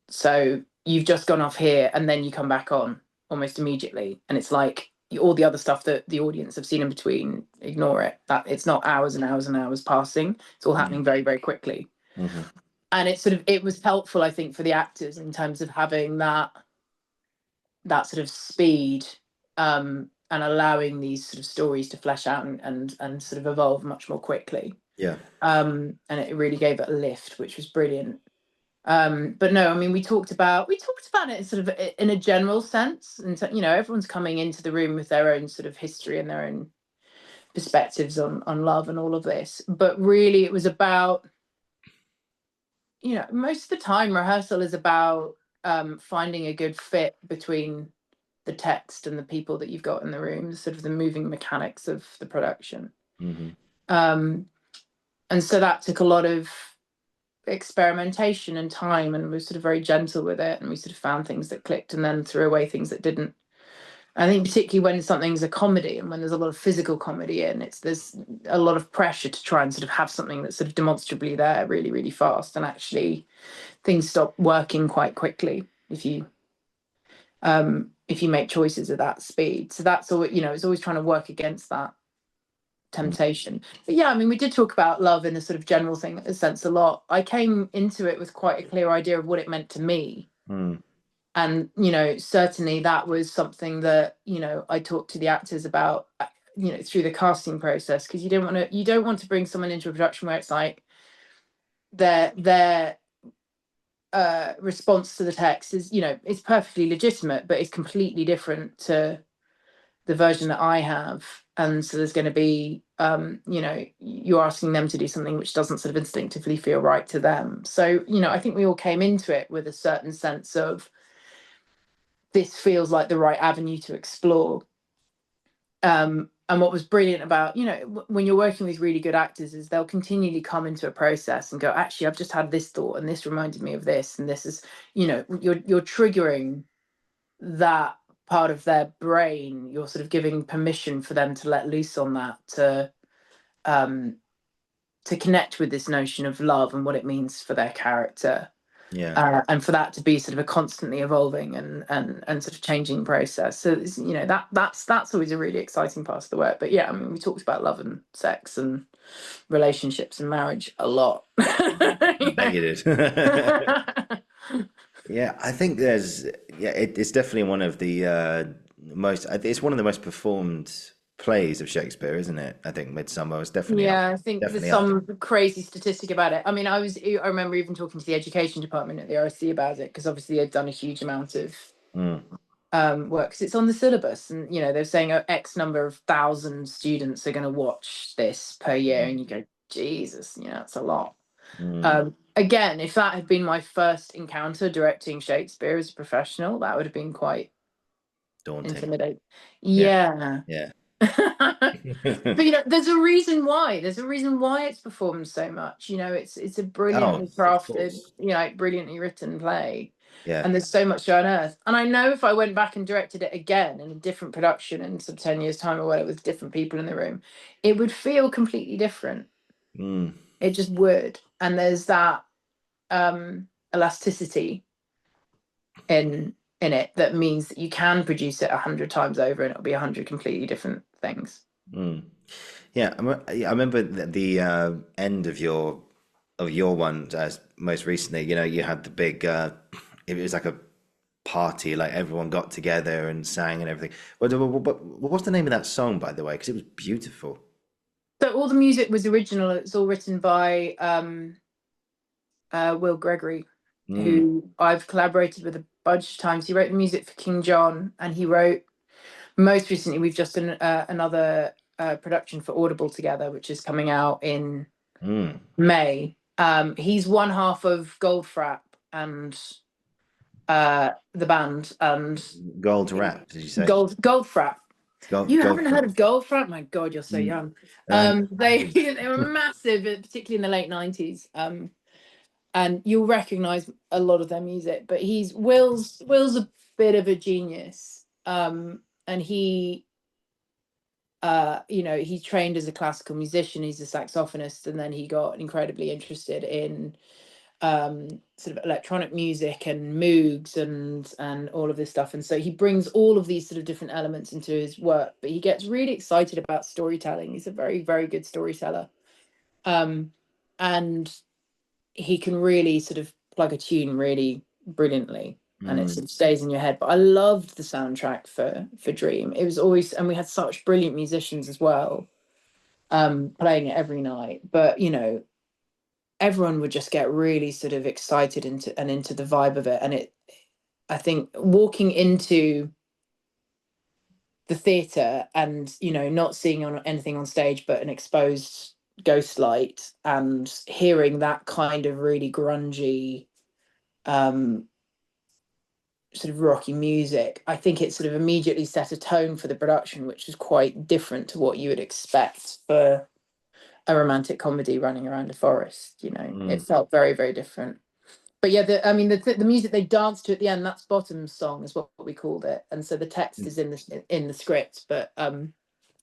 So you've just gone off here and then you come back on almost immediately, and it's like all the other stuff that the audience have seen in between, ignore it. That it's not hours and hours and hours passing. It's all happening very, very quickly. And it was helpful, I think, for the actors in terms of having that sort of speed, and allowing these sort of stories to flesh out and sort of evolve much more quickly. Yeah. And it really gave it a lift, which was brilliant. But no, I mean, we talked about it sort of in a general sense, and everyone's coming into the room with their own sort of history and their own perspectives on love and all of this. But really, it was about, most of the time rehearsal is about finding a good fit between the text and the people that you've got in the room, sort of the moving mechanics of the production. And so that took a lot of experimentation and time, and we were sort of very gentle with it, and we sort of found things that clicked and then threw away things that didn't. I think particularly when something's a comedy and when there's a lot of physical comedy in, there's a lot of pressure to try and sort of have something that's sort of demonstrably there really, really fast, and actually things stop working quite quickly if you make choices at that speed. So that's all, it's always trying to work against that temptation. But yeah, I mean, we did talk about love in a sort of general sense a lot. I came into it with quite a clear idea of what it meant to me. And, certainly that was something that, I talked to the actors about, through the casting process, because you don't want to bring someone into a production where it's like their response to the text is, it's perfectly legitimate, but it's completely different to the version that I have. And so there's going to be, you're asking them to do something which doesn't sort of instinctively feel right to them. So, I think we all came into it with a certain sense of this feels like the right avenue to explore. And what was brilliant about, you know, when you're working with really good actors is they'll continually come into a process and go, actually, I've just had this thought and this reminded me of this. And this is, you know, you're triggering that part of their brain. You're sort of giving permission for them to let loose on that, to connect with this notion of love and what it means for their character. And for that to be sort of a constantly evolving and sort of changing process. So it's, you know, that's always a really exciting part of the work. But yeah, I mean, we talked about love and sex and relationships and marriage a lot. I bet you did. Yeah, I think it's definitely one of the it's one of the most performed plays of Shakespeare, isn't it? I think Midsummer was definitely up, Yeah, I think there's definitely up some crazy statistic about it. I mean, I remember even talking to the education department at the RSC about it, because obviously they've done a huge amount of work, because it's on the syllabus, and you know they're saying X number of thousand students are going to watch this per year, and you go, Jesus, you know, that's a lot. Again, if that had been my first encounter directing Shakespeare as a professional, that would have been quite daunting. intimidating. Yeah. But you know, there's a reason why. There's a reason why it's performed so much. You know, it's a brilliantly crafted, you know, brilliantly written play. Yeah. And there's so much to unearth. And I know if I went back and directed it again in a different production in some 10 years' time or whatever, with different people in the room, it would feel completely different. It just would. And there's that elasticity in it that means that you can produce it 100 times over and it'll be 100 completely different things. Yeah, I remember the end of your one most recently. You know, you had the big. It was like a party, like everyone got together and sang and everything. What's the name of that song, by the way? Because it was beautiful. So all the music was original. It's all written by Will Gregory, who I've collaborated with a bunch of times. He wrote the music for King John, and he wrote, most recently, we've just done another production for Audible together, which is coming out in May. He's one half of Goldfrapp and the band, and Gold Rap, did you say? Goldfrapp. You haven't heard of Goldfrapp? My God, you're so young. They were massive, particularly in the late 90s. And you'll recognise a lot of their music. But Will's a bit of a genius. And he you know, he trained as a classical musician. He's a saxophonist, and then he got incredibly interested in sort of electronic music and Moogs and all of this stuff. And so he brings all of these sort of different elements into his work, but he gets really excited about storytelling. He's a very, very good storyteller. And he can really sort of plug a tune really brilliantly, and it sort of stays in your head. But I loved the soundtrack for Dream. It was always, and we had such brilliant musicians as well, playing it every night. But you know, everyone would just get really sort of excited into the vibe of it. And I think walking into the theatre and, you know, not seeing anything on stage but an exposed ghost light, and hearing that kind of really grungy sort of rocky music, I think it sort of immediately set a tone for the production, which was quite different to what you would expect for a romantic comedy running around a forest. You know, it felt very, very different. But yeah, the music they danced to at the end, that's Bottom's song, is what we called it, and so the text is in the script. But no,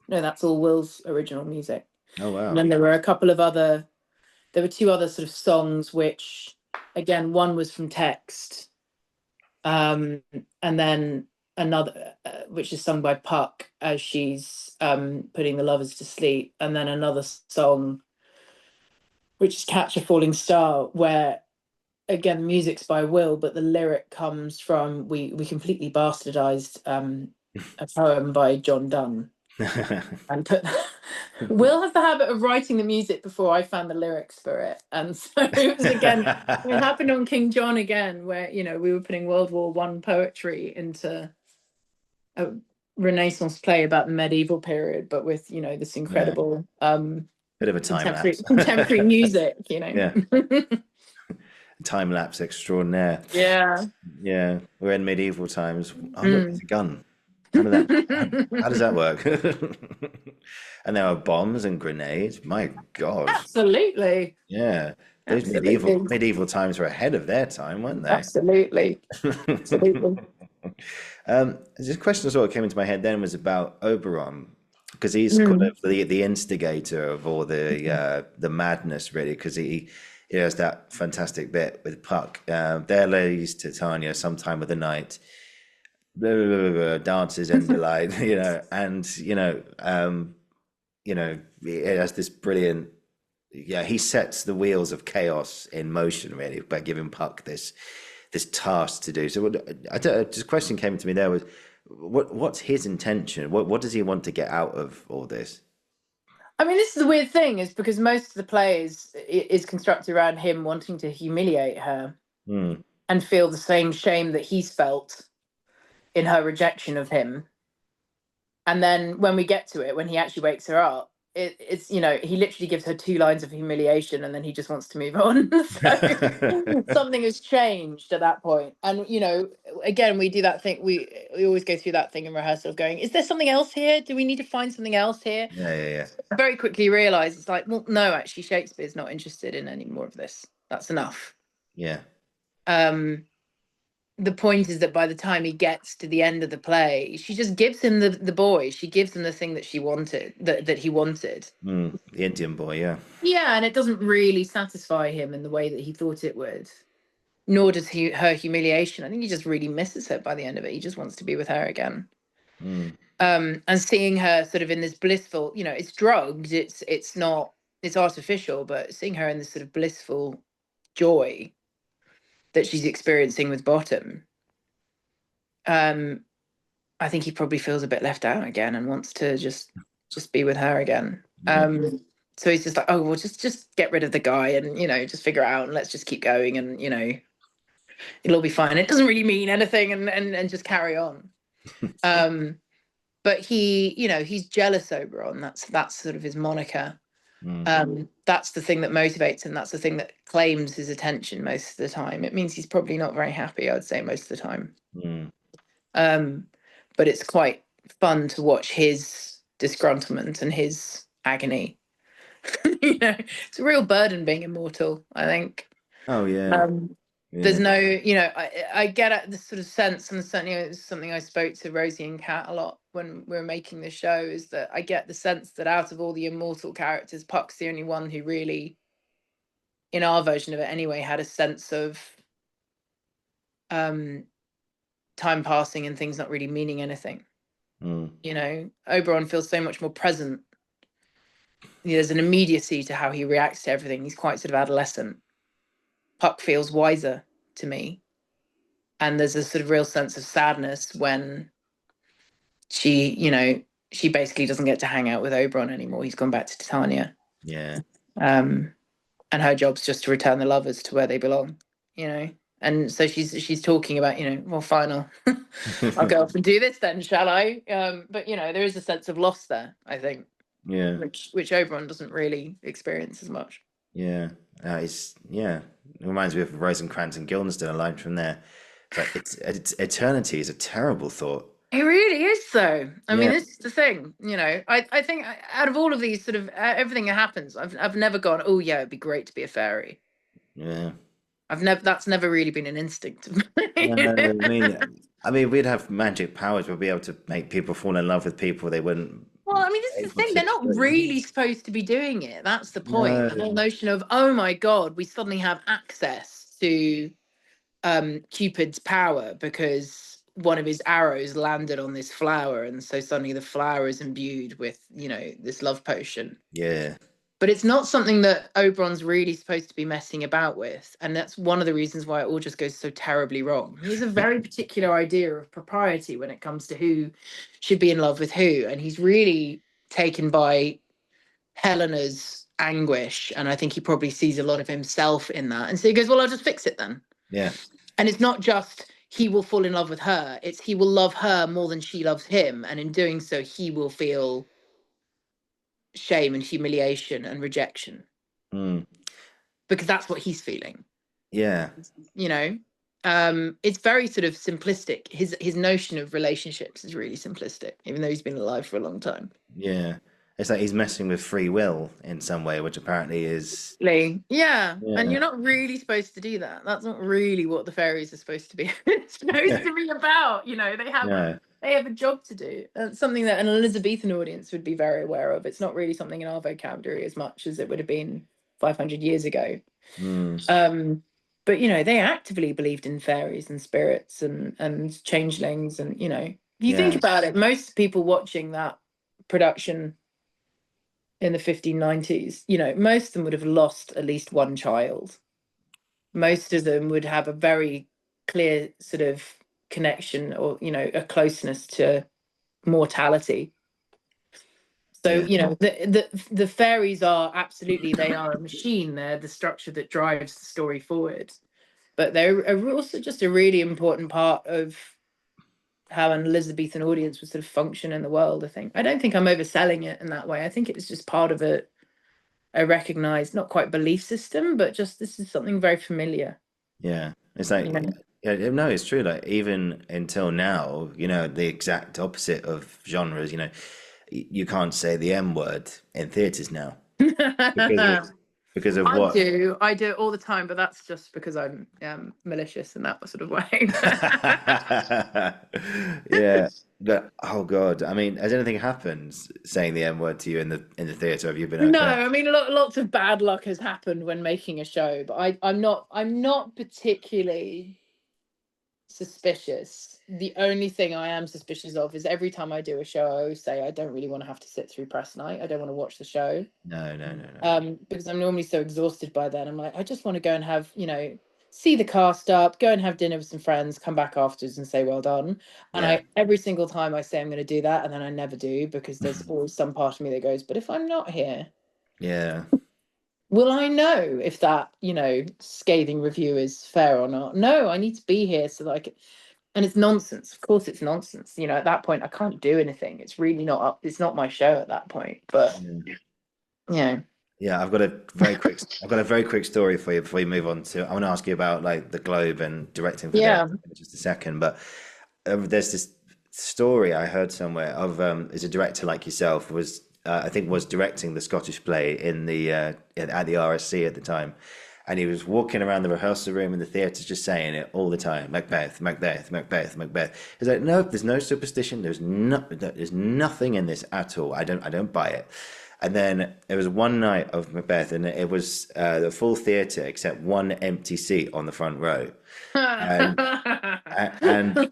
that's all Will's original music. Oh wow! And then there were two other sort of songs, which again, one was from text, and then another which is sung by Puck as she's putting the lovers to sleep, and then another song which is Catch a Falling Star, where again the music's by Will, but the lyric comes from, we completely bastardized a poem by John Donne and put Will has the habit of writing the music before I found the lyrics for it. And so it was, again, it happened on King John again, where, you know, we were putting World War I poetry into a Renaissance play about the medieval period, but with, you know, this incredible bit of a time lapse. contemporary music, you know. Yeah. Time lapse extraordinaire. Yeah. Yeah, we're in medieval times. Oh, look, Mm. it's a gun. How does that work? And there are bombs and grenades. My God. Absolutely. Yeah, those Absolutely. medieval times were ahead of their time, weren't they? Absolutely. Absolutely. This question sort of came into my head then was about Oberon, because he's kind Mm. of the instigator of all the madness, really, because he has that fantastic bit with Puck. There lays Titania sometime of the night, blah, blah, blah, blah, blah, dances in delight, and it has this brilliant. Yeah, he sets the wheels of chaos in motion, really, by giving Puck this task to do. So this question came to me there was, what's his intention? What does he want to get out of all this? I mean, this is the weird thing, is because most of the play is constructed around him wanting to humiliate her Mm, and feel the same shame that he's felt in her rejection of him. And then when we get to it, when he actually wakes her up, it's, he literally gives her 2 lines of humiliation and then he just wants to move on. So something has changed at that point. And, again, we do that thing. We always go through that thing in rehearsal of going, is there something else here? Do we need to find something else here? yeah. I very quickly realised it's like, well, no, actually, Shakespeare's not interested in any more of this. That's enough. Yeah. The point is that by the time he gets to the end of the play, she just gives him the boy. She gives him the thing that she wanted, that he wanted. The Indian boy, yeah. Yeah, and it doesn't really satisfy him in the way that he thought it would. Nor does her humiliation. I think he just really misses her by the end of it. He just wants to be with her again. Mm, And seeing her sort of in this blissful, it's drugged. It's not. It's artificial, but seeing her in this sort of blissful joy that she's experiencing with Bottom, I think he probably feels a bit left out again and wants to just be with her again. yeah. So he's just like, oh, well, just get rid of the guy and, just figure it out and let's just keep going and, it'll all be fine. It doesn't really mean anything and just carry on. But he's jealous Oberon. That's sort of his moniker. That's the thing that motivates him. That's the thing that claims his attention most of the time. It means he's probably not very happy, I'd say, most of the time. But it's quite fun to watch his disgruntlement and his agony. It's a real burden being immortal, I think. Oh, yeah. There's no, I get at this sort of sense, and certainly it's something I spoke to Rosie and Kat a lot when we were making the show, is that I get the sense that out of all the immortal characters, Puck's the only one who really, in our version of it anyway, had a sense of time passing and things not really meaning anything. Oberon feels so much more present. There's an immediacy to how he reacts to everything. He's quite sort of adolescent. Puck feels wiser to me. And there's a sort of real sense of sadness when she basically doesn't get to hang out with Oberon anymore. He's gone back to Titania. Yeah. And her job's just to return the lovers to where they belong, And so she's talking about, well, fine, I'll go off and do this then, shall I? But there is a sense of loss there, I think. Yeah. Which Oberon doesn't really experience as much. Yeah. It reminds me of Rosencrantz and Guildenstern, a line from there. But it's eternity is a terrible thought. It really is, though. I mean, this is the thing. I think out of all of these sort of everything that happens, I've never gone, oh yeah, it'd be great to be a fairy. Yeah. That's never really been an instinct of mine. No, I mean, we'd have magic powers. We'd be able to make people fall in love with people they wouldn't. Well, I mean, this is the thing. They're not really supposed to be doing it. That's the point. No. The whole notion of, oh my God, we suddenly have access to Cupid's power because one of his arrows landed on this flower, and so suddenly the flower is imbued with, this love potion. Yeah. But it's not something that Oberon's really supposed to be messing about with. And that's one of the reasons why it all just goes so terribly wrong. He has a very particular idea of propriety when it comes to who should be in love with who. And he's really taken by Helena's anguish. And I think he probably sees a lot of himself in that. And so he goes, well, I'll just fix it then. Yeah. And it's not just he will fall in love with her. It's he will love her more than she loves him. And in doing so, he will feel shame and humiliation and rejection, because that's what he's feeling. Yeah. You know, it's very sort of simplistic. His notion of relationships is really simplistic, even though he's been alive for a long time. Yeah. It's like he's messing with free will in some way, which apparently is, Yeah, and yeah, you're not really supposed to do that. That's not really what the fairies are supposed to be supposed to be about. You know, no, they have a job to do. Something that an Elizabethan audience would be very aware of. It's not really something in our vocabulary as much as it would have been 500 years ago. mm, But you know, they actively believed in fairies and spirits and changelings, and you know, if you think yeah, about it, most people watching that production in the 1590s, you know, most of them would have lost at least one child. Most of them would have a very clear sort of connection, or you know, a closeness to mortality. So yeah, you know, the fairies are absolutely, they are a machine. They're the structure that drives the story forward, but they're also just a really important part of how an Elizabethan audience would sort of function in the world. I don't think I'm overselling it in that way. I think it was just part of a recognized, not quite belief system, but just this is something very familiar. yeah. It's You like, know? yeah, no, it's true. Like even until now, the exact opposite of genres. You can't say the M word in theaters now because of because of what? I do it all the time, but that's just because I'm malicious in that sort of way. Yeah. But oh God, I mean, has anything happened saying the M word to you in the theater? Have you been No, okay? I mean, lots of bad luck has happened when making a show, but I'm not particularly suspicious. The only thing I am suspicious of is every time I do a show, I always say I don't really want to have to sit through press night. I don't want to watch the show. No, no, no, no. Because I'm normally so exhausted by then. I'm like, I just want to go and have, you know, see the cast up, go and have dinner with some friends, come back afterwards and say well done. And Yeah. I every single time I say I'm going to do that, and then I never do, because there's always some part of me that goes, but if I'm not here, Yeah. will I know if that, you know, scathing review is fair or not? No, I need to be here so that I can. And it's nonsense. Of course, it's nonsense. You know, at that point, I can't do anything. It's really not up. It's not my show at that point. But Yeah. yeah, Yeah, I've got a very quick story for you before we move on to. I want to ask you about like the Globe and directing for them yeah. in just a second, but there's this story I heard somewhere of is a director like yourself was I think was directing the Scottish play at the RSC at the time, and he was walking around the rehearsal room in the theatres just saying it all the time: Macbeth, Macbeth, Macbeth, Macbeth. He's like, no, there's no superstition. There's nothing in this at all. I don't buy it. And then there was one night of Macbeth, and it was the full theatre except one empty seat on the front row, and and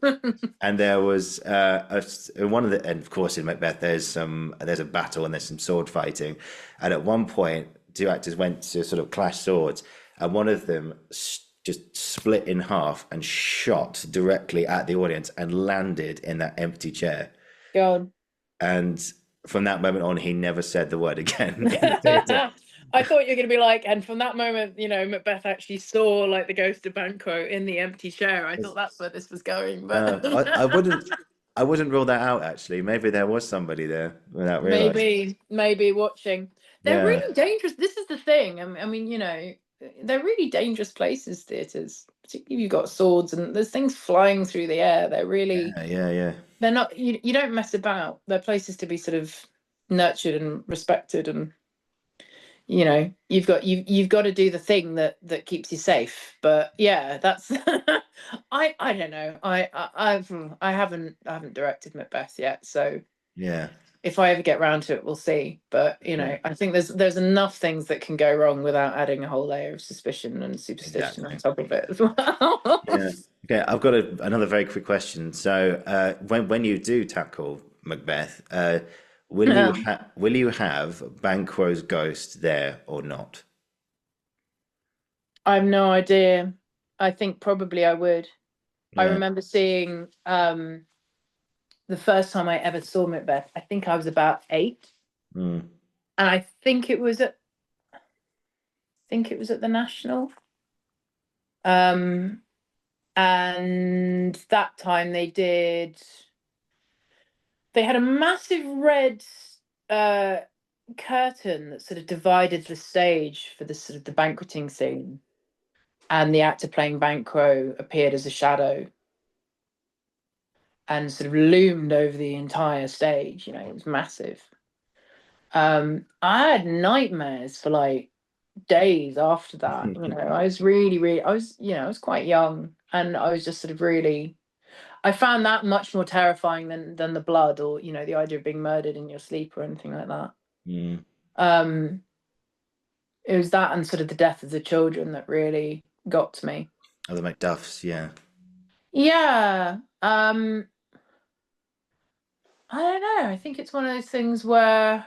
and there was one of the, and of course in Macbeth there's a battle and there's some sword fighting, and at one point two actors went to sort of clash swords, and one of them just split in half and shot directly at the audience and landed in that empty chair, God. and from that moment on he never said the word again in the theatre. I thought you were going to be like, and from that moment, you know, Macbeth actually saw like the ghost of Banquo in the empty chair. I thought that's where this was going, but I wouldn't rule that out actually. Maybe there was somebody there without realizing. maybe watching. They're Yeah. really dangerous. This is the thing. I mean, you know, they're really dangerous places, theatres. Particularly if you've got swords and there's things flying through the air. Yeah, yeah, yeah. They're not, you don't mess about. They're places to be sort of nurtured and respected, and you know, you've got to do the thing that keeps you safe. But yeah, that's I don't know. I haven't directed Macbeth yet, so Yeah, if I ever get round to it, we'll see. But you yeah, know, I think there's enough things that can go wrong without adding a whole layer of suspicion and superstition on exactly. top of it as well. Yeah. Okay, I've got another very quick question. So, when you do tackle Macbeth, Yeah. will you have Banquo's ghost there or not? I have no idea. I think probably I would. I Yeah. remember seeing the first time I ever saw Macbeth. I think I was about 8, Mm. and I think it was at the National. Um, and that time they had a massive red uh curtain that sort of divided the stage for the sort of the banqueting scene. and the actor playing Banquo appeared as a shadow and sort of loomed over the entire stage. You know, it was massive. I had nightmares for like days after that. You know, I was really, I was, you know, I was quite young, and I was just sort of really, I found that much more terrifying than the blood, or, you know, the idea of being murdered in your sleep or anything like that. Mm. Um, it was that and sort of the death of the children that really got to me. Oh, the Macduffs, yeah. Yeah. I don't know. I think it's one of those things where,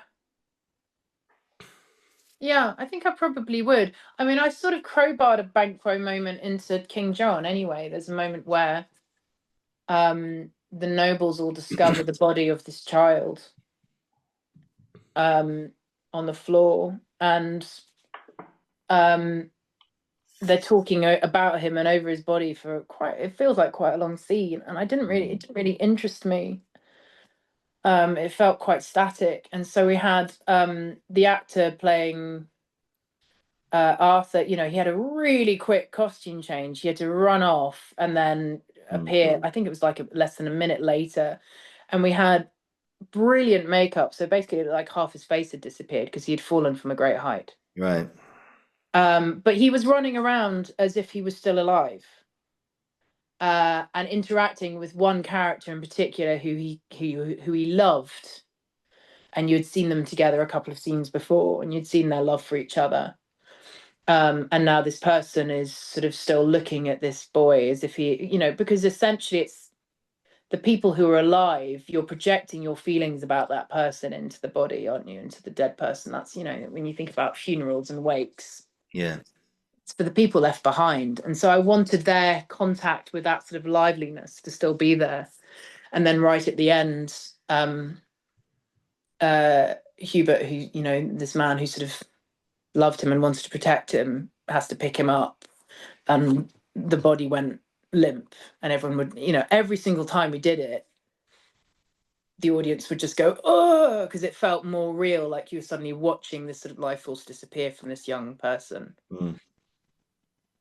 yeah, I think I probably would. I mean, I sort of crowbarred a Banquo moment into King John anyway. There's a moment where the nobles all discover the body of this child on the floor, and they're talking about him and over his body for quite, it feels like quite a long scene, and it didn't really interest me. It felt quite static, and so we had the actor playing Arthur. You know, he had a really quick costume change. He had to run off and then appear. I think it was like less than a minute later, and we had brilliant makeup. So basically, like half his face had disappeared because he had fallen from a great height. Right. But he was running around as if he was still alive, and interacting with one character in particular who he loved, and you'd seen them together a couple of scenes before, and you'd seen their love for each other. And now this person is sort of still looking at this boy as if he, you know, because essentially it's the people who are alive, you're projecting your feelings about that person into the body, aren't you? Into the dead person. That's, you know, when you think about funerals and wakes, Yeah. it's for the people left behind. And so I wanted their contact with that sort of liveliness to still be there. And then right at the end, Hubert, who, you know, this man who sort of loved him and wanted to protect him, has to pick him up, and the body went limp, and everyone would, you know, every single time we did it, the audience would just go, oh, because it felt more real, like you were suddenly watching this sort of life force disappear from this young person. And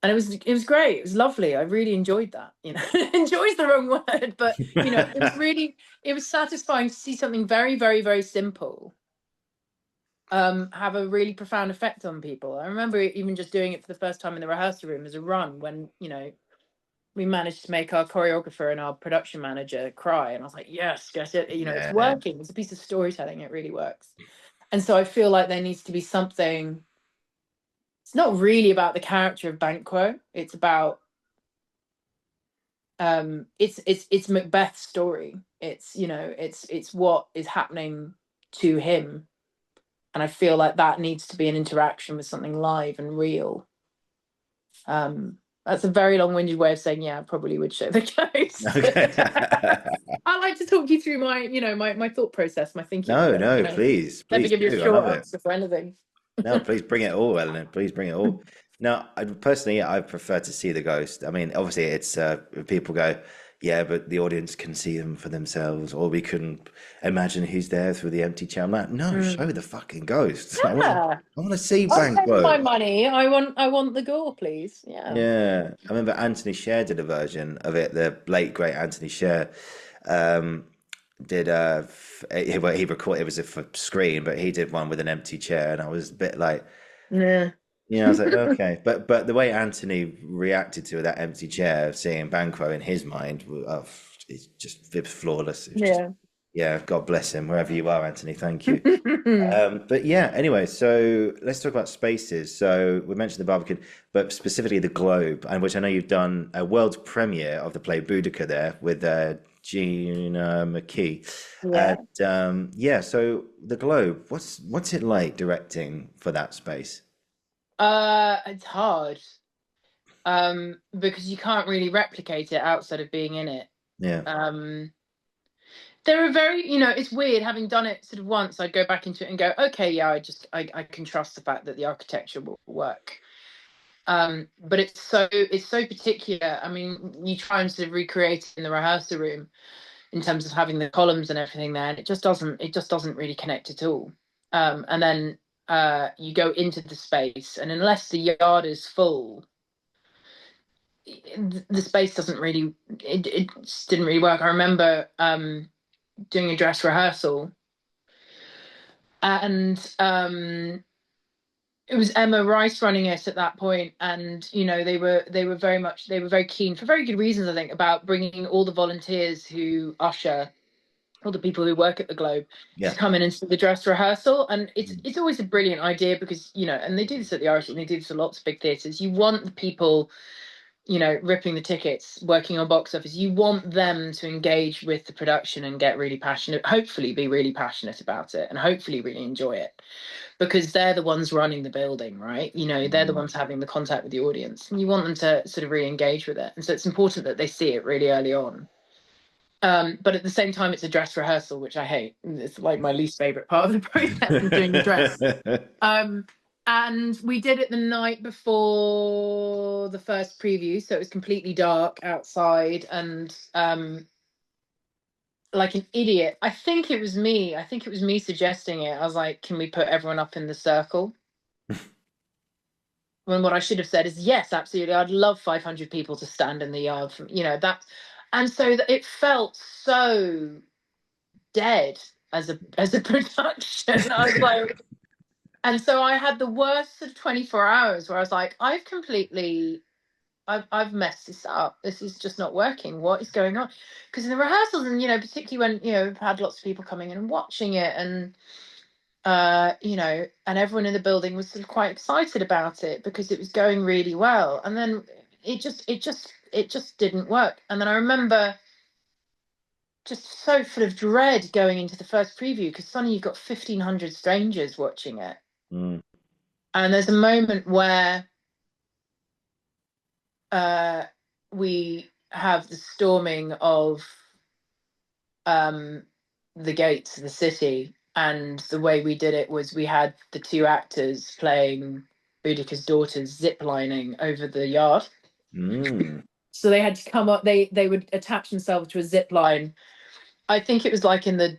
it was great. It was lovely. I really enjoyed that. You know, enjoy's the wrong word, but you know, it was satisfying to see something very, very, very simple have a really profound effect on people. I remember even just doing it for the first time in the rehearsal room as a run, when, you know, we managed to make our choreographer and our production manager cry, and I was like, yes, get it. You know, it's working. It's a piece of storytelling. It really works. And so I feel like there needs to be something. It's not really about the character of Banquo. It's about it's Macbeth's story. It's, you know, it's what is happening to him, and I feel like that needs to be an interaction with something live and real. That's a very long-winded way of saying, yeah, I probably would show the ghost. Okay. I like to talk you through my, you know, my thought process, my thinking. No, But, no, you know, please, never please give you a do. I short love it. answer for anything. No, please bring it all, Eleanor. Please bring it all. Now, I personally, I prefer to see the ghost. I mean, obviously, it's people go, yeah, but the audience can see them for themselves, or we couldn't imagine who's there through the empty chair. I'm like, no, show the fucking ghost. Yeah, I want to see I'll pay for my Banquo. money. I want the gore, please. Yeah. Yeah, I remember Anthony Sher did a version of it. The late great Anthony Sher um, did well, he recorded it was a for screen, but he did one with an empty chair, and I was a bit like. Yeah. Yeah, I was like, okay, but the way Anthony reacted to that empty chair, seeing Banquo in his mind, it was flawless. It was just, Yeah. yeah, God bless him, wherever you are, Anthony. Thank you. But yeah, anyway, so let's talk about spaces. So we mentioned the Barbican, but specifically the Globe, and which I know you've done a world premiere of the play Boudica there with Gina McKee, Yeah. and yeah, so the Globe, what's it like directing for that space? It's hard. Because you can't really replicate it outside of being in it. Yeah. Um, there are very, you know, it's weird having done it sort of once. I'd go back into it and go, okay, yeah, I can trust the fact that the architecture will work. But it's so particular. I mean, you try and sort of recreate it in the rehearsal room in terms of having the columns and everything there, and it just doesn't really connect at all. And then you go into the space, and unless the yard is full, the space doesn't really, it just didn't really work. I remember doing a dress rehearsal, and it was Emma Rice running it at that point, and they were very keen, for very good reasons, I think, about bringing all the volunteers who usher, all the people who work at the Globe, to Yeah. come in and see the dress rehearsal. And it's always a brilliant idea, because and they do this at the RSC, and they do this at lots of big theatres. You want the people ripping the tickets, working on box office, you want them to engage with the production and get really passionate, hopefully be really passionate about it, and hopefully really enjoy it, because they're the ones running the building, right? They're the ones having the contact with the audience, and you want them to sort of re-engage with it. And so it's important that they see it really early on. But at the same time, it's a dress rehearsal, which I hate. It's like my least favorite part of the process of doing the dress. And we did it the night before the first preview, so it was completely dark outside, and like an idiot, I think it was me suggesting it. I was like, can we put everyone up in the circle? When what I should have said is, yes, absolutely, I'd love 500 people to stand in the yard from that. And so that it felt so dead as a production. I was like, and so I had the worst of 24 hours where I was like, I've messed this up. This is just not working. What is going on? Because in the rehearsals, and particularly when we've had lots of people coming in and watching it, and and everyone in the building was sort of quite excited about it because it was going really well. And then it just didn't work. And then I remember just so full of dread going into the first preview, because suddenly you've got 1,500 strangers watching it. And there's a moment where we have the storming of the gates of the city, and the way we did it was we had the two actors playing Boudica's daughters ziplining over the yard. So they had to come up, they would attach themselves to a zip line. I think it was like in the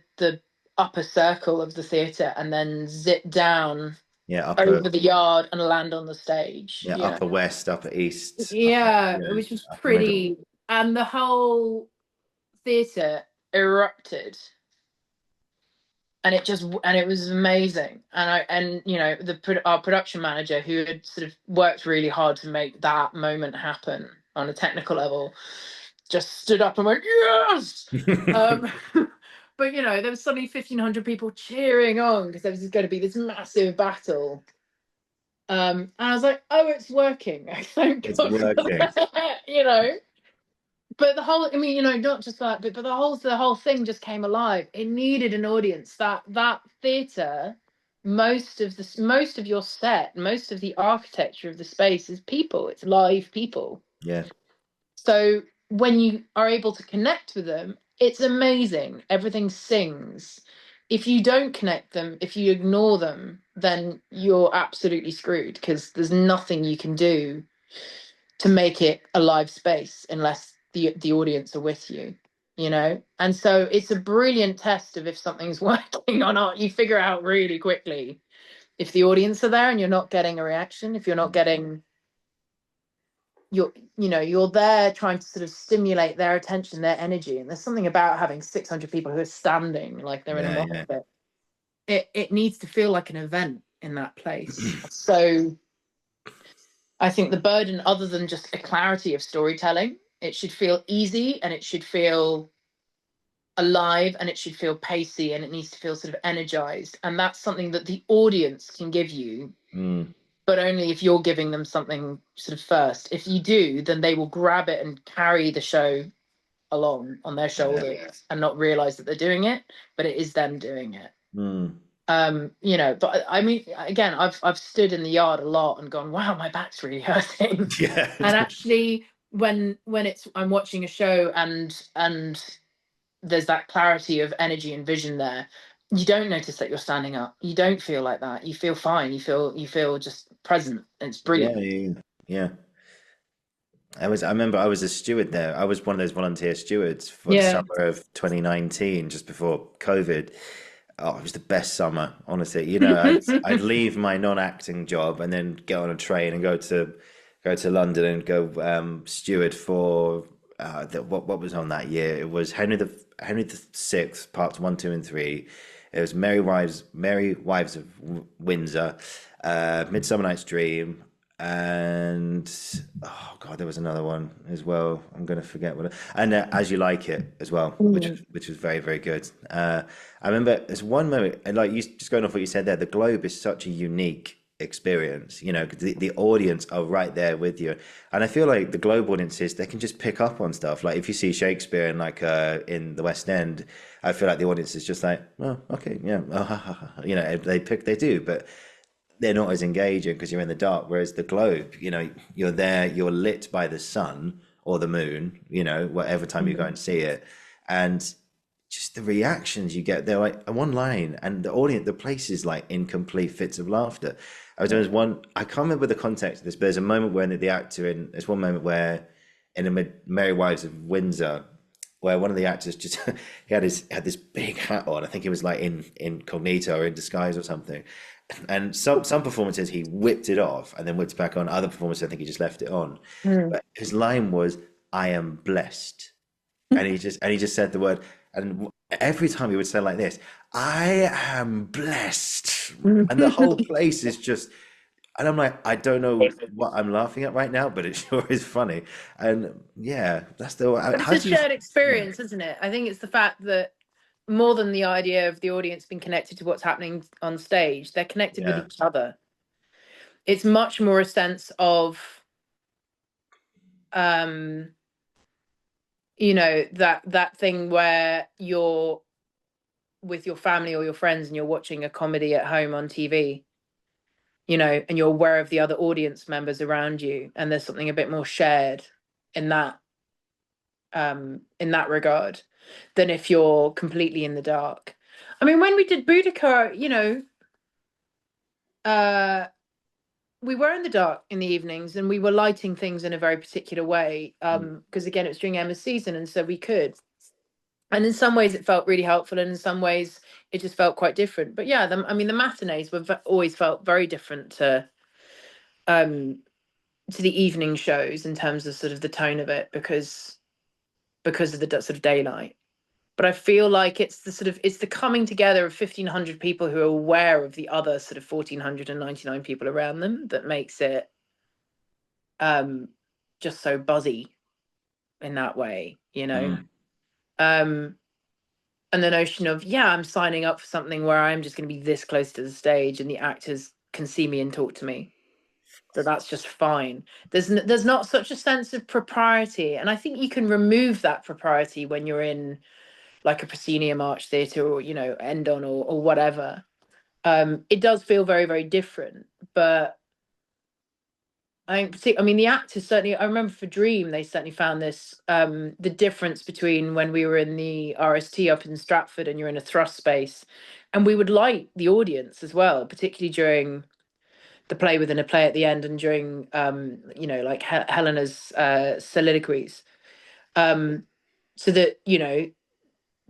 upper circle of the theatre, and then zip down over the yard and land on the stage. Upper west, upper east. Which was pretty middle. And the whole theatre erupted, and it was amazing. And our production manager, who had sort of worked really hard to make that moment happen on a technical level, just stood up and went, yes. But there was suddenly 1,500 people cheering on, because there was going to be this massive battle. And I was like, oh, it's working. Thank God. It's working. But the whole, not just that, but the whole thing just came alive. It needed an audience. That theatre, most of your set, most of the architecture of the space is people. It's live people. Yeah. So when you are able to connect with them, it's amazing. Everything sings. If you don't connect them, if you ignore them, then you're absolutely screwed, because there's nothing you can do to make it a live space unless the audience are with you, And so it's a brilliant test of if something's working or not. You figure out really quickly if the audience are there and you're not getting a reaction, if you're not getting, you're there trying to sort of stimulate their attention, their energy. And there's something about having 600 people who are standing like they're in a mosh pit. It needs to feel like an event in that place. So I think the burden, other than just a clarity of storytelling, it should feel easy, and it should feel alive, and it should feel pacey, and it needs to feel sort of energized. And that's something that the audience can give you, but only if you're giving them something sort of first. If you do, then they will grab it and carry the show along on their shoulders and not realize that they're doing it, but it is them doing it. But I mean, again, I've stood in the yard a lot and gone, wow, my back's really hurting. And actually, when I'm watching a show and there's that clarity of energy and vision there, you don't notice that you're standing up. You don't feel like that. You feel fine. You feel just present. It's brilliant. Yeah. I remember I was a steward there. I was one of those volunteer stewards for the summer of 2019, just before COVID. Oh, it was the best summer, honestly. I'd leave my non-acting job and then get on a train and go to go to London and go steward for what was on that year. It was Henry the Sixth, parts one, two, and three. It was Merry Wives of Windsor, Midsummer Night's Dream, and oh god, there was another one as well. I'm gonna forget and As You Like It as well, Mm. which was very very good. I remember there's one moment, and like you just going off what you said there, the Globe is such a unique experience, 'cause the audience are right there with you, and I feel like the Globe audiences, they can just pick up on stuff. Like if you see Shakespeare in in the West End, I feel like the audience is just like, oh okay, yeah, oh, ha, ha, ha. They do, but they're not as engaging because you're in the dark. Whereas the Globe, you're there, you're lit by the sun or the moon, whatever time you go and see it, and just the reactions you get. They're like one line, and the place is like in complete fits of laughter. There's one, I can't remember the context of this, but there's a moment where the actor there's one moment where in a Merry Wives of Windsor, where one of the actors just had this big hat on. I think he was like in incognito or in disguise or something. And some performances he whipped it off and then whipped it back on. Other performances, I think he just left it on. Mm. But his line was, "I am blessed," and he just said the word. And every time he would say it like this, "I am blessed," and the whole place is just. And I'm like, I don't know what I'm laughing at right now, but it sure is funny. And yeah, that's the. But it's How a do you? shared Yeah, experience, isn't it? I think it's the fact that more than the idea of the audience being connected to what's happening on stage, they're connected with yeah, each other. It's much more a sense of, um, that thing where you're with your family or your friends and you're watching a comedy at home on TV, and you're aware of the other audience members around you, and there's something a bit more shared in that regard than if you're completely in the dark. I mean, when we did Boudica, uh we were in the dark in the evenings and we were lighting things in a very particular way, because again it was during Emma's season, and so we could, and in some ways it felt really helpful and in some ways it just felt quite different. But yeah, I mean the matinees always felt very different um to the evening shows in terms of sort of the tone of it, because of the sort of daylight. But I feel like it's the coming together of 1,500 people who are aware of the other sort of 1,499 people around them that makes it just so buzzy in that way. mm, Um, and the notion of, yeah, I'm signing up for something where I'm just going to be this close to the stage and the actors can see me and talk to me. So that's just fine. There's not such a sense of propriety, and I think you can remove that propriety when you're in like a proscenium arch theatre or Endon or whatever. It does feel very very different, but I mean the actors certainly, I remember for Dream they certainly found this, the difference between when we were in the RST up in Stratford and you're in a thrust space, and we would light the audience as well, particularly during the play within a play at the end and during like Helena's soliloquies, so that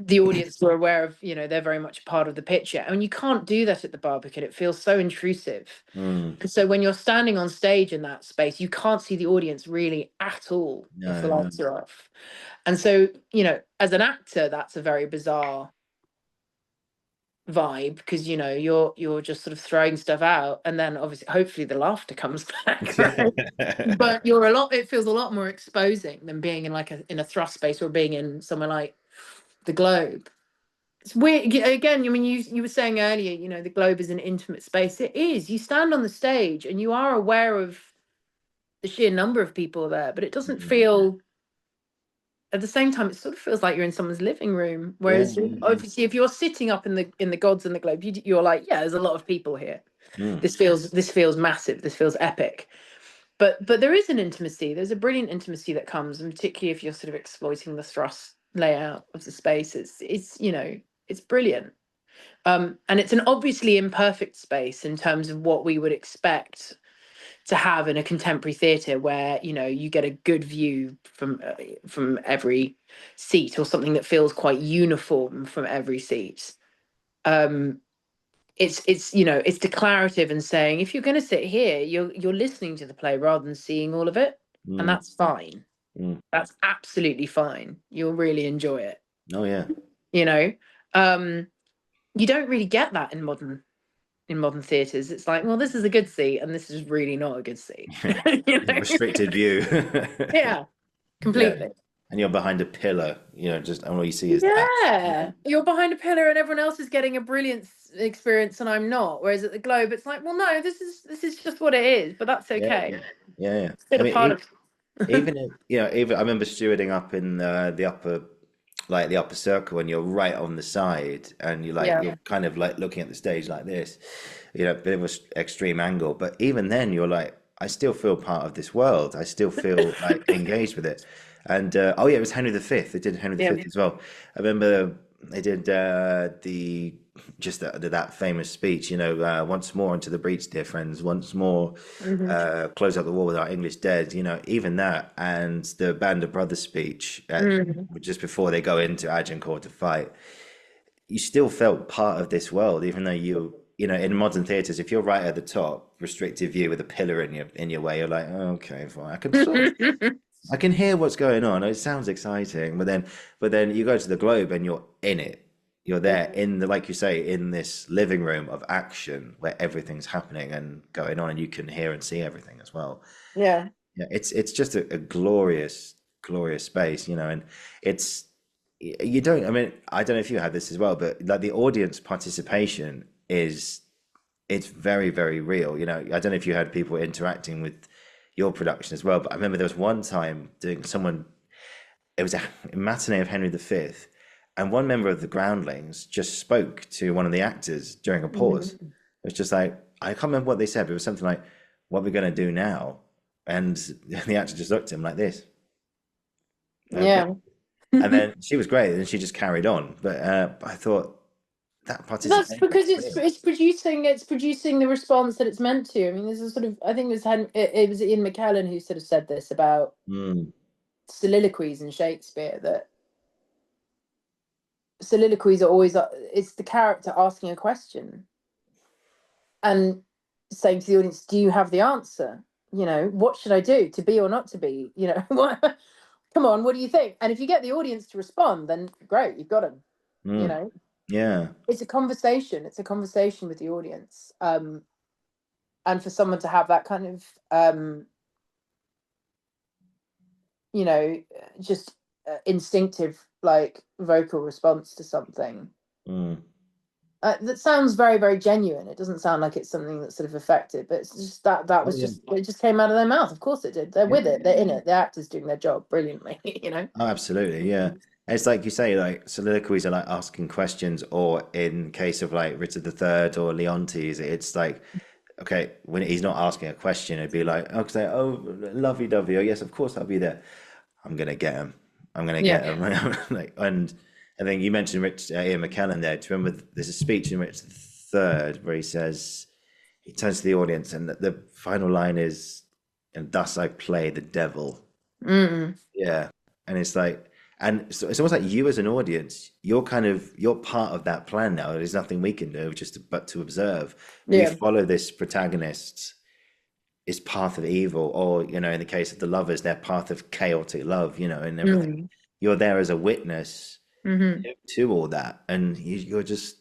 the audience were aware of, they're very much a part of the picture. I mean, you can't do that at the Barbican. It feels so intrusive. mm, And so when you're standing on stage in that space, you can't see the audience really at all if the no, no. lights are off. And so, as an actor, that's a very bizarre vibe, because you're just sort of throwing stuff out, and then obviously hopefully the laughter comes back, right? But it feels a lot more exposing than being in in a thrust space or being in somewhere like the Globe. It's weird. Again, I mean, you were saying earlier, the Globe is an intimate space. It is. You stand on the stage and you are aware of the sheer number of people there, but it doesn't Mm, feel, at the same time, it sort of feels like you're in someone's living room. yeah, Whereas obviously if you're sitting up in the gods and the Globe, you're like, yeah, there's a lot of people here. mm, This feels massive. This feels epic. But there is an intimacy. There's a brilliant intimacy that comes, and particularly if you're sort of exploiting the thrust layout of the space, it's brilliant. And it's an obviously imperfect space in terms of what we would expect to have in a contemporary theatre, where you get a good view from every seat, or something that feels quite uniform from every seat. Um, it's you know, it's declarative and saying, if you're going to sit here, you're listening to the play rather than seeing all of it, and that's fine. That's absolutely fine. You'll really enjoy it. Oh yeah. You know, you don't really get that in modern theatres. It's like, well, this is a good seat and this is really not a good seat. You know? Restricted view. Yeah, completely. Yeah. And you're behind a pillar, you know, just all you see is that. You're behind a pillar and everyone else is getting a brilliant experience and I'm not. Whereas at the Globe, it's like, well, no, this is just what it is, but that's okay. Yeah. I mean, even if, you know, even I remember stewarding up in the upper circle, when you're right on the side and you're kind of like looking at the stage like this, you know, a bit of an extreme angle. But even then, you're like, I still feel part of this world. I still feel like engaged with it. And oh yeah, it was Henry V. They did Henry V as well. I remember they did that famous speech, you know, once more into the breach, dear friends, once more, close up the war with our English dead, you know, even that, and the Band of Brothers speech just before they go into Agincourt to fight, you still felt part of this world, even though you know, in modern theatres, if you're right at the top, restrictive view with a pillar in your way, you're like, oh, okay, fine, I can hear what's going on. It sounds exciting, but then you go to the Globe and you're in it. You're there in the, like you say, in this living room of action where everything's happening and going on, and you can hear and see everything as well. Yeah. It's just a glorious, glorious space, you know, and it's you don't. I mean, I don't know if you had this as well, but like the audience participation it's very, very real. You know, I don't know if you had people interacting with your production as well, but I remember there was one time doing it was a matinee of Henry V, and one member of the groundlings just spoke to one of the actors during a pause. It was just like, I can't remember what they said, but it was something like, what are we going to do now? And the actor just looked at him like this. Okay. Yeah. And then she was great, and she just carried on. But I thought that participation. That's because it's producing the response that it's meant to. I mean, there's a sort of, I think it was Ian McKellen who sort of said this about soliloquies in Shakespeare, that soliloquies are always, it's the character asking a question and saying to the audience, do you have the answer? You know, what should I do to be or not to be? You know, what, come on, what do you think? And if you get the audience to respond, then great, you've got them. You know, it's a conversation. It's a conversation with the audience, and for someone to have that kind of, you know, just instinctive, like vocal response to something. That sounds very, very genuine. It doesn't sound like it's something that's sort of affected, but it's just that was it just came out of their mouth. Of course it did. They're with it. They're in it. The actors doing their job brilliantly, you know? Oh, absolutely. Yeah. And it's like you say, like soliloquies are like asking questions, or in case of like Richard III or Leontes, it's like, okay, when he's not asking a question, it'd be like, okay, oh, lovey-dovey. Oh, yes, of course I'll be there. I'm going to get him. I'm going to get him. Like, and I think you mentioned Ian McKellen there. Do you remember there's a speech in Richard III where he says, he turns to the audience and the final line is, and thus I play the devil. Yeah. And it's like, and it's almost like you as an audience, you're part of that plan now. There's nothing we can do but to observe. We follow this protagonist is path of evil, or, you know, in the case of the lovers, their path of chaotic love, you know, and everything. You're there as a witness to all that, and you're just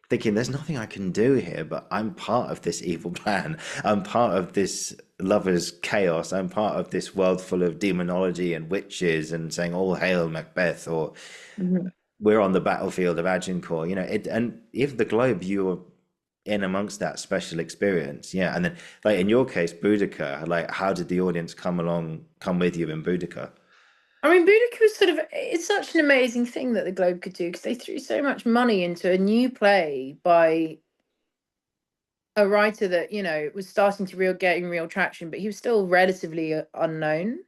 thinking, there's nothing I can do here, but I'm part of this evil plan. I'm part of this lover's chaos. I'm part of this world full of demonology and witches and saying, all hail Macbeth, or we're on the battlefield of Agincourt, you know, and if the Globe, you're in amongst that special experience. Yeah. And then like in your case, Boudica, like how did the audience come with you in Boudica? I mean, Boudica was sort of, it's such an amazing thing that the Globe could do, because they threw so much money into a new play by a writer that, you know, was starting to getting real traction, but he was still relatively unknown.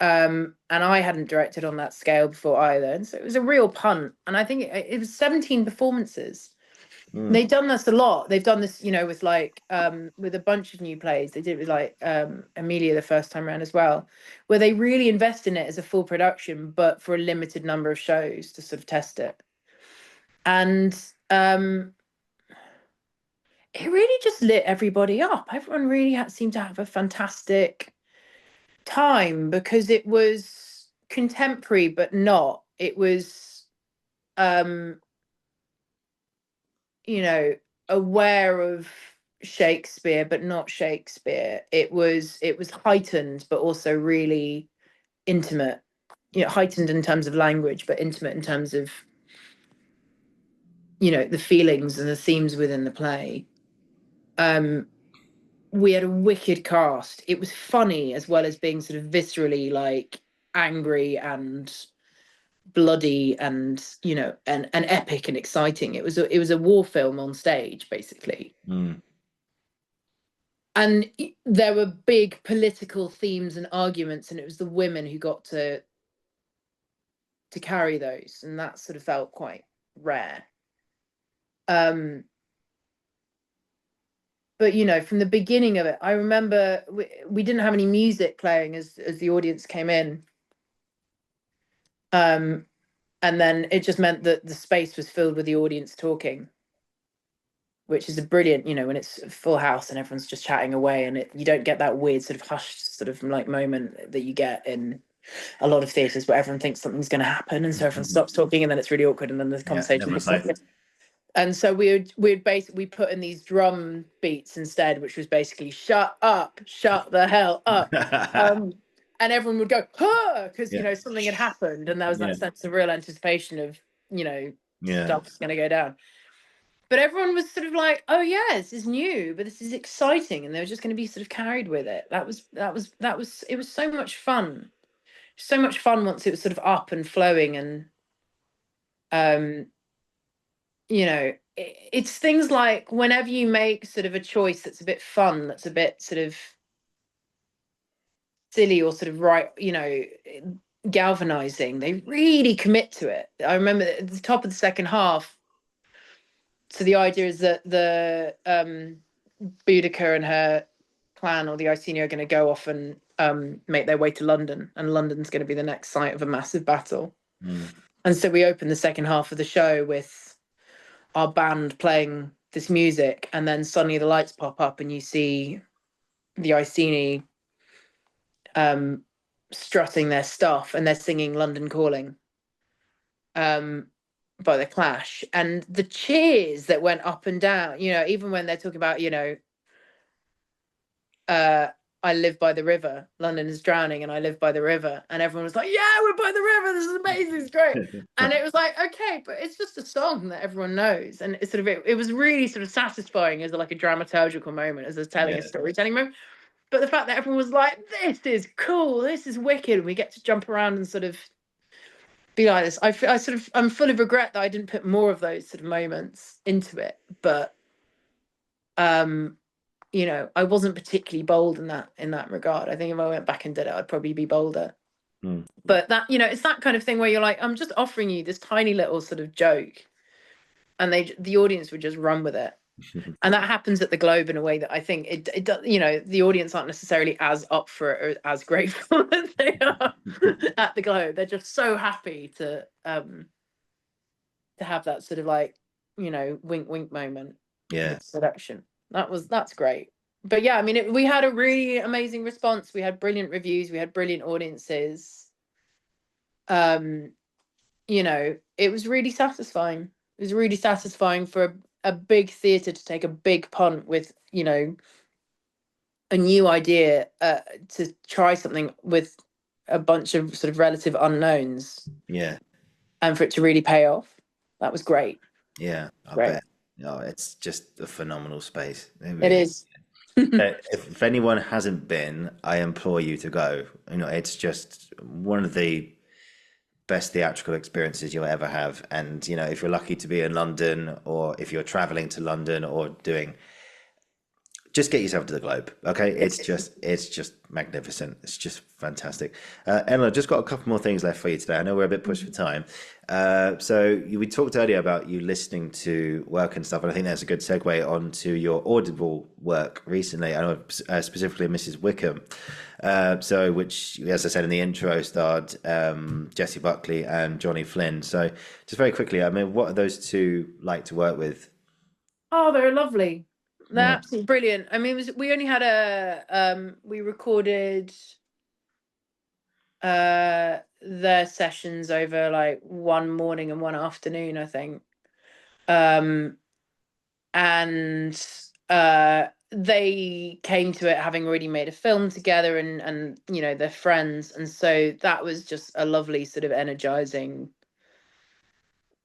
And I hadn't directed on that scale before either. And so it was a real punt. And I think it was 17 performances. They've done this a lot. They've done this, you know, with like with a bunch of new plays. They did it with like Amelia the first time around as well, where they really invest in it as a full production, but for a limited number of shows to sort of test it. And it really just lit everybody up. Everyone really seemed to have a fantastic time because it was contemporary, but not. It was, you know, aware of Shakespeare, but not Shakespeare. It was heightened, but also really intimate. You know, heightened in terms of language, but intimate in terms of, you know, the feelings and the themes within the play. We had a wicked cast. It was funny as well as being sort of viscerally like angry and bloody and, you know, and epic and exciting. It was a war film on stage, basically. And there were big political themes and arguments, and it was the women who got to carry those, and that sort of felt quite rare. But you know, from the beginning of it, I remember we didn't have any music playing as the audience came in. And then it just meant that the space was filled with the audience talking, which is a brilliant, you know, when it's a full house and everyone's just chatting away, and you don't get that weird sort of hushed sort of like moment that you get in a lot of theatres where everyone thinks something's going to happen, and so everyone stops talking, and then it's really awkward, and then the conversation is and so we'd basically put in these drum beats instead, which was basically shut up, shut the hell up. And everyone would go, huh, because, you know, something had happened. And there was that sense of real anticipation of, you know, stuff's going to go down. But everyone was sort of like, oh, yeah, this is new, but this is exciting. And they were just going to be sort of carried with it. It was so much fun. So much fun once it was sort of up and flowing. And, you know, it's things like whenever you make sort of a choice that's a bit fun, that's a bit sort of silly or sort of right, you know, galvanizing, they really commit to it. I remember at the top of the second half, so the idea is that the Boudica and her clan, or the Iceni, are going to go off and make their way to London, and London's going to be the next site of a massive battle. And so we open the second half of the show with our band playing this music, and then suddenly the lights pop up and you see the Iceni strutting their stuff, and they're singing London Calling by The Clash, and the cheers that went up and down, you know, even when they're talking about, you know, I live by the river, London is drowning and I live by the river, and everyone was like, yeah, we're by the river, this is amazing, it's great. And it was like, okay, but it's just a song that everyone knows, and it's sort of it was really sort of satisfying as like a dramaturgical moment, as a telling a storytelling moment. But the fact that everyone was like, this is cool, this is wicked, we get to jump around and sort of be like this. I'm full of regret that I didn't put more of those sort of moments into it. But you know, I wasn't particularly bold in that regard. I think if I went back and did it, I'd probably be bolder. But that, you know, it's that kind of thing where you're like, I'm just offering you this tiny little sort of joke, and the audience would just run with it. And that happens at the Globe in a way that I think it does, you know, the audience aren't necessarily as up for it or as grateful as they are at the Globe. They're just so happy to have that sort of like, you know, wink wink moment. Production. That's great. But yeah, I mean, we had a really amazing response. We had brilliant reviews. We had brilliant audiences. You know, it was really satisfying. It was really satisfying for a big theatre to take a big punt with, you know, a new idea, to try something with a bunch of sort of relative unknowns. And for it to really pay off. That was great. I bet. Oh, it's just a phenomenal space. It is. If anyone hasn't been, I implore you to go. You know, it's just one of the best theatrical experiences you'll ever have. And, you know, if you're lucky to be in London, or if you're traveling to London or doing, just get yourself to the Globe. Okay. It's just magnificent. It's just fantastic. Eleanor, just got a couple more things left for you today. I know we're a bit pushed for time. So we talked earlier about you listening to work and stuff, and I think that's a good segue onto your Audible work recently. I know specifically Mrs. Wickham. So which, as I said in the intro, starred Jessie Buckley and Johnny Flynn. So just very quickly, I mean, what are those two like to work with? Oh, they're lovely. They're absolutely brilliant. I mean, we only had we recorded their sessions over like one morning and one afternoon, I think. And they came to it having already made a film together, and you know, they're friends, and so that was just a lovely sort of energizing,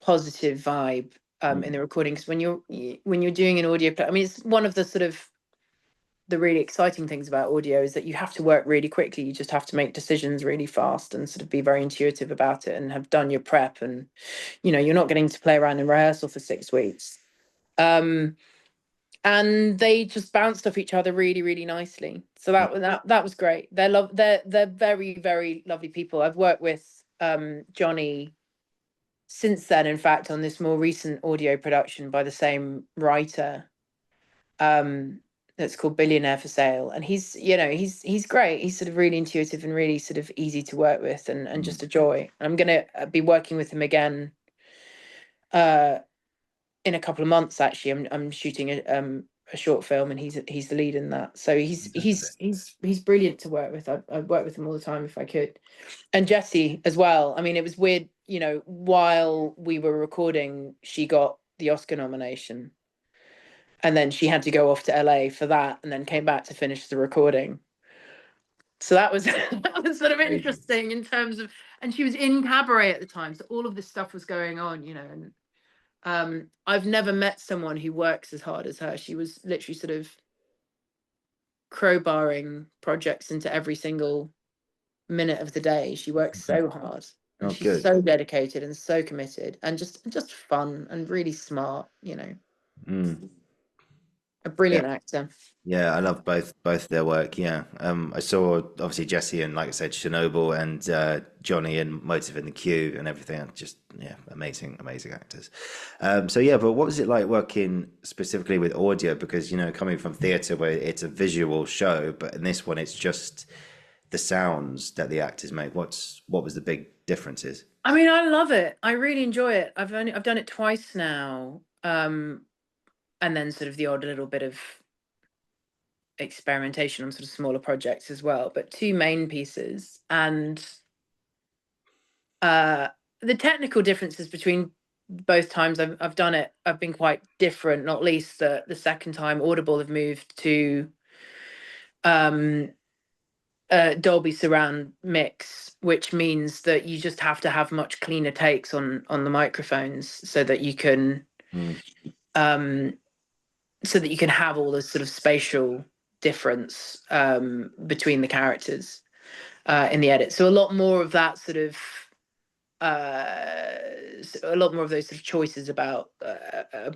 positive vibe in the recording. Because when you're doing an audio play, I mean, it's one of the sort of the really exciting things about audio is that you have to work really quickly. You just have to make decisions really fast and sort of be very intuitive about it and have done your prep, and you know, you're not getting to play around in rehearsal for 6 weeks. And they just bounced off each other really, really nicely. So that was great. They're very, very lovely people. I've worked with Johnny since then, in fact, on this more recent audio production by the same writer. That's called Billionaire for Sale. And he's great. He's sort of really intuitive and really sort of easy to work with, and just a joy. I'm gonna be working with him again in a couple of months. Actually, I'm shooting a short film, and he's the lead in that. So he's brilliant to work with. I'd work with him all the time if I could. And Jessie as well. I mean, it was weird, you know, while we were recording, she got the Oscar nomination, and then she had to go off to LA for that, and then came back to finish the recording. So that was that was sort of interesting in terms of, and she was in cabaret at the time, so all of this stuff was going on, you know. And I've never met someone who works as hard as her. She was literally sort of crowbarring projects into every single minute of the day. She works so hard, and she's so dedicated and so committed, and just fun and really smart, you know. A brilliant actor. Yeah, I love both their work. Yeah, I saw obviously Jesse and, like I said, Chernobyl, and Johnny and Motive in the Queue and everything. Just amazing actors. So yeah, but what was it like working specifically with audio? Because, you know, coming from theatre where it's a visual show, but in this one it's just the sounds that the actors make. What was the big differences? I mean, I love it. I really enjoy it. I've done it twice now. And then sort of the odd little bit of experimentation on sort of smaller projects as well, but 2 main pieces. And the technical differences between both times I've done it have been quite different, not least the second time Audible have moved to Dolby surround mix, which means that you just have to have much cleaner takes on the microphones so that you can have all this sort of spatial difference between the characters in the edit. So a lot more of that sort of a lot more of those sort of choices about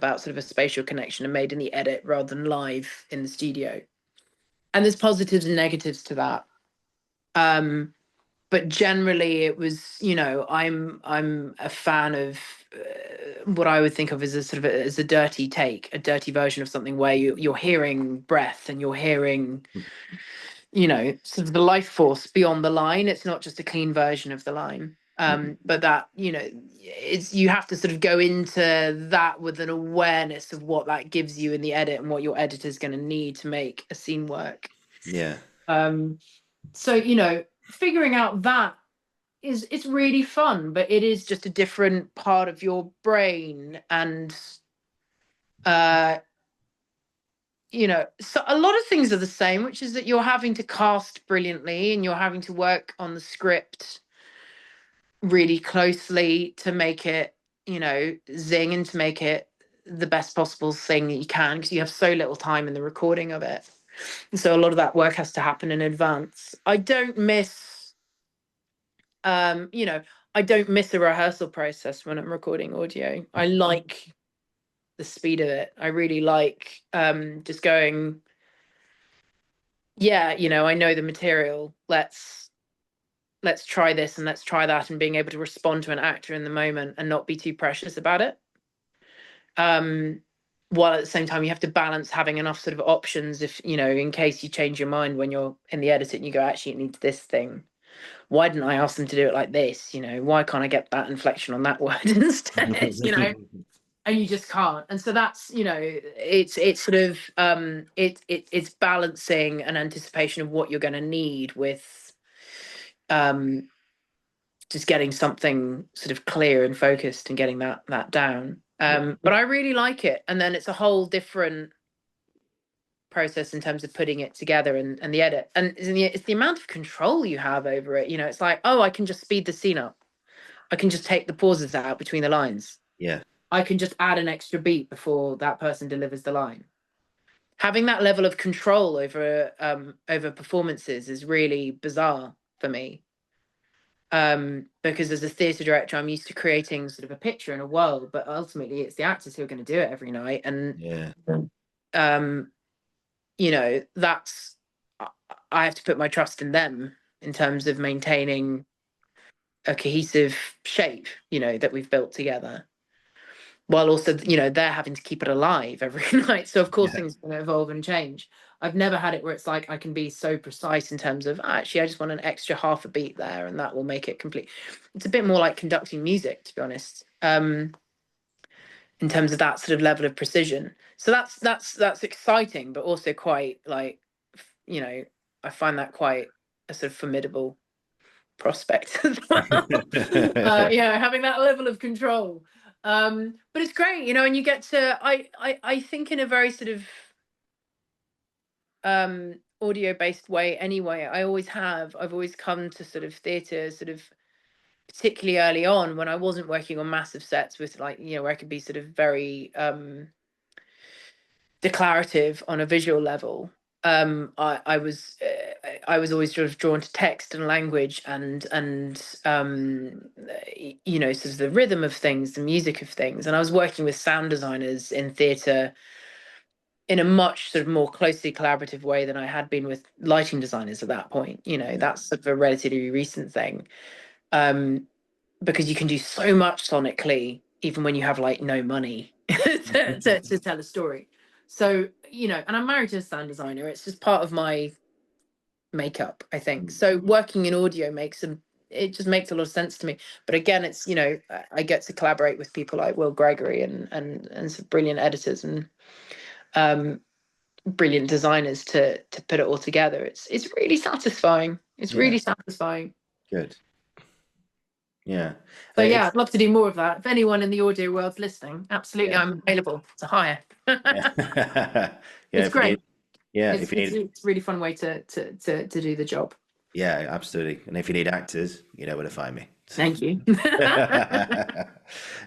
sort of a spatial connection are made in the edit rather than live in the studio. And there's positives and negatives to that. But generally it was, you know, I'm a fan of what I would think of as a sort of as a dirty take, a dirty version of something where you're hearing breath and you're hearing, you know, sort of the life force beyond the line. It's not just a clean version of the line. But that, you know, you have to sort of go into that with an awareness of what that gives you in the edit and what your editor's going to need to make a scene work. Yeah. So, you know, figuring out that it's really fun, but it is just a different part of your brain. And you know, so a lot of things are the same, which is that you're having to cast brilliantly and you're having to work on the script really closely to make it, you know, zing and to make it the best possible thing that you can, because you have so little time in the recording of it. And so a lot of that work has to happen in advance. I don't miss, you know, I don't miss a rehearsal process when I'm recording audio. I like the speed of it. I really like just going, yeah, you know, I know the material. Let's try this and let's try that, and being able to respond to an actor in the moment and not be too precious about it. While at the same time you have to balance having enough sort of options, if, you know, in case you change your mind when you're in the edit and you go, actually it needs this thing. Why didn't I ask them to do it like this? You know, why can't I get that inflection on that word instead? You know, and you just can't. And so that's, you know, it's sort of it's balancing an anticipation of what you're going to need with just getting something sort of clear and focused and getting that down. But I really like it. And then it's a whole different process in terms of putting it together and the edit. And it's the amount of control you have over it. You know, it's like, oh, I can just speed the scene up. I can just take the pauses out between the lines. Yeah. I can just add an extra beat before that person delivers the line. Having that level of control over performances is really bizarre for me. Because as a theatre director, I'm used to creating sort of a picture and a world, but ultimately it's the actors who are going to do it every night. And you know, that's, I have to put my trust in them in terms of maintaining a cohesive shape, you know, that we've built together, while also, you know, they're having to keep it alive every night. So of course things are going to evolve and change. I've never had it where it's like I can be so precise in terms of, actually, I just want an extra half a beat there and that will make it complete. It's a bit more like conducting music, to be honest, in terms of that sort of level of precision. So that's exciting, but also quite, like, you know, I find that quite a sort of formidable prospect as well. Yeah, having that level of control. But it's great, you know, and you get to, I think in a very sort of audio based way anyway. I've always come to sort of theatre sort of particularly early on when I wasn't working on massive sets with, like, you know, where I could be sort of very declarative on a visual level. I was always sort of drawn to text and language and you know, sort of the rhythm of things, the music of things. And I was working with sound designers in theatre in a much sort of more closely collaborative way than I had been with lighting designers at that point. You know, that's sort of a relatively recent thing, because you can do so much sonically, even when you have like no money to tell a story. So, you know, and I'm married to a sound designer. It's just part of my makeup, I think. So working in audio it just makes a lot of sense to me. But again, it's, you know, I get to collaborate with people like Will Gregory and some brilliant editors and brilliant designers to put it all together. It's really satisfying. It's really satisfying. Good. Yeah. So yeah, I'd love to do more of that. If anyone in the audio world's listening, absolutely, I'm available to hire. It's great. It's a really fun way to do the job. Yeah, absolutely. And if you need actors, you know where to find me. Thank you.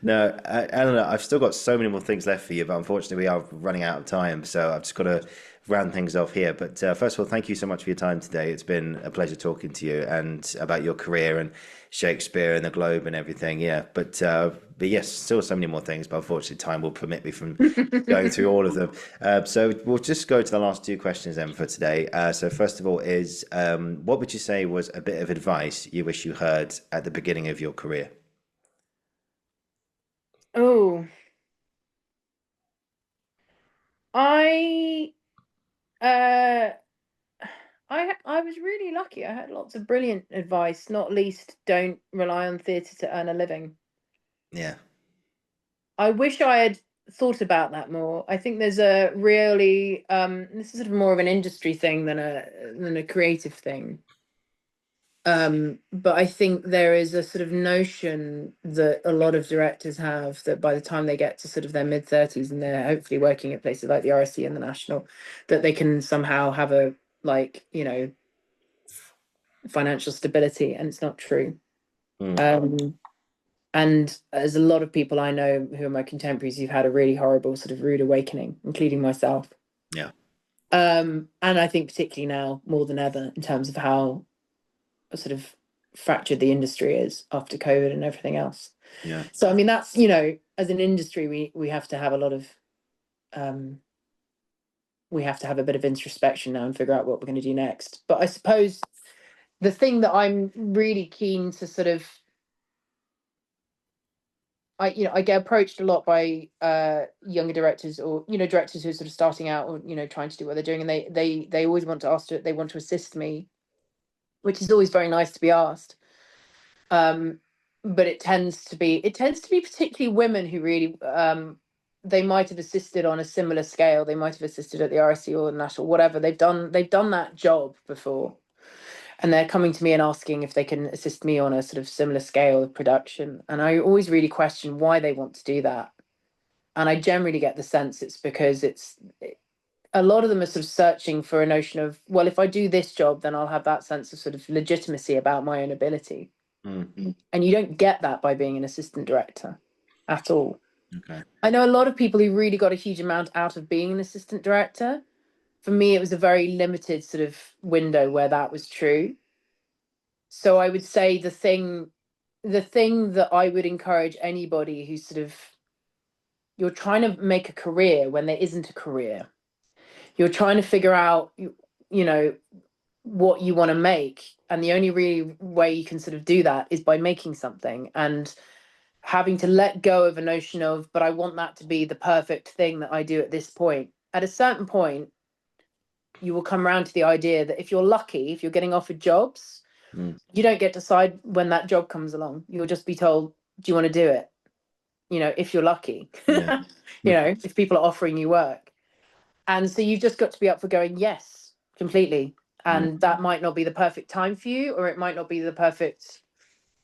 No, Eleanor, I've still got so many more things left for you, but unfortunately we are running out of time. So I've just got to round things off here. But first of all, thank you so much for your time today. It's been a pleasure talking to you and about your career and Shakespeare and the Globe and everything. Yeah, but yes, still so many more things, but unfortunately time will permit me from going through all of them. So we'll just go to the last two questions then for today. So first of all is, what would you say was a bit of advice you wish you heard at the beginning of your career? Oh, I was really lucky. I had lots of brilliant advice, not least don't rely on theatre to earn a living. Yeah. I wish I had thought about that more. I think there's a really this is sort of more of an industry thing than a creative thing. But I think there is a sort of notion that a lot of directors have that by the time they get to sort of their mid-30s and they're hopefully working at places like the RSC and the National, that they can somehow have a, like, you know, financial stability, and it's not true. And there's a lot of people I know who are my contemporaries who've had a really horrible sort of rude awakening, including myself. Yeah. And I think particularly now more than ever in terms of how sort of fractured the industry is after COVID and everything else. Yeah. So I mean, that's, you know, as an industry, we have to have a lot of we have to have a bit of introspection now and figure out what we're going to do next. But I suppose the thing that I'm really keen to sort of, I get approached a lot by younger directors, or, you know, directors who are sort of starting out, or, you know, trying to do what they're doing, and they always want to they want to assist me, which is always very nice to be asked. But it tends to be particularly women who really they might have assisted on a similar scale. They might have assisted at the RSC or the National, whatever. They've done that job before. And they're coming to me and asking if they can assist me on a sort of similar scale of production. And I always really question why they want to do that. And I generally get the sense it's because a lot of them are sort of searching for a notion of, well, if I do this job, then I'll have that sense of sort of legitimacy about my own ability. Mm. And you don't get that by being an assistant director at all. Okay. I know a lot of people who really got a huge amount out of being an assistant director. For me, it was a very limited sort of window where that was true. So I would say the thing that I would encourage anybody who's sort of, you're trying to make a career when there isn't a career. You're trying to figure out, you know, what you want to make. And the only really way you can sort of do that is by making something and having to let go of a notion of, but I want that to be the perfect thing that I do at this point. At a certain point, you will come around to the idea that if you're lucky, if you're getting offered jobs, you don't get to decide when that job comes along. You'll just be told, do you want to do it? You know, if you're lucky, Yeah. you know, if people are offering you work. And so you've just got to be up for going, yes, completely. And that might not be the perfect time for you, or it might not be the perfect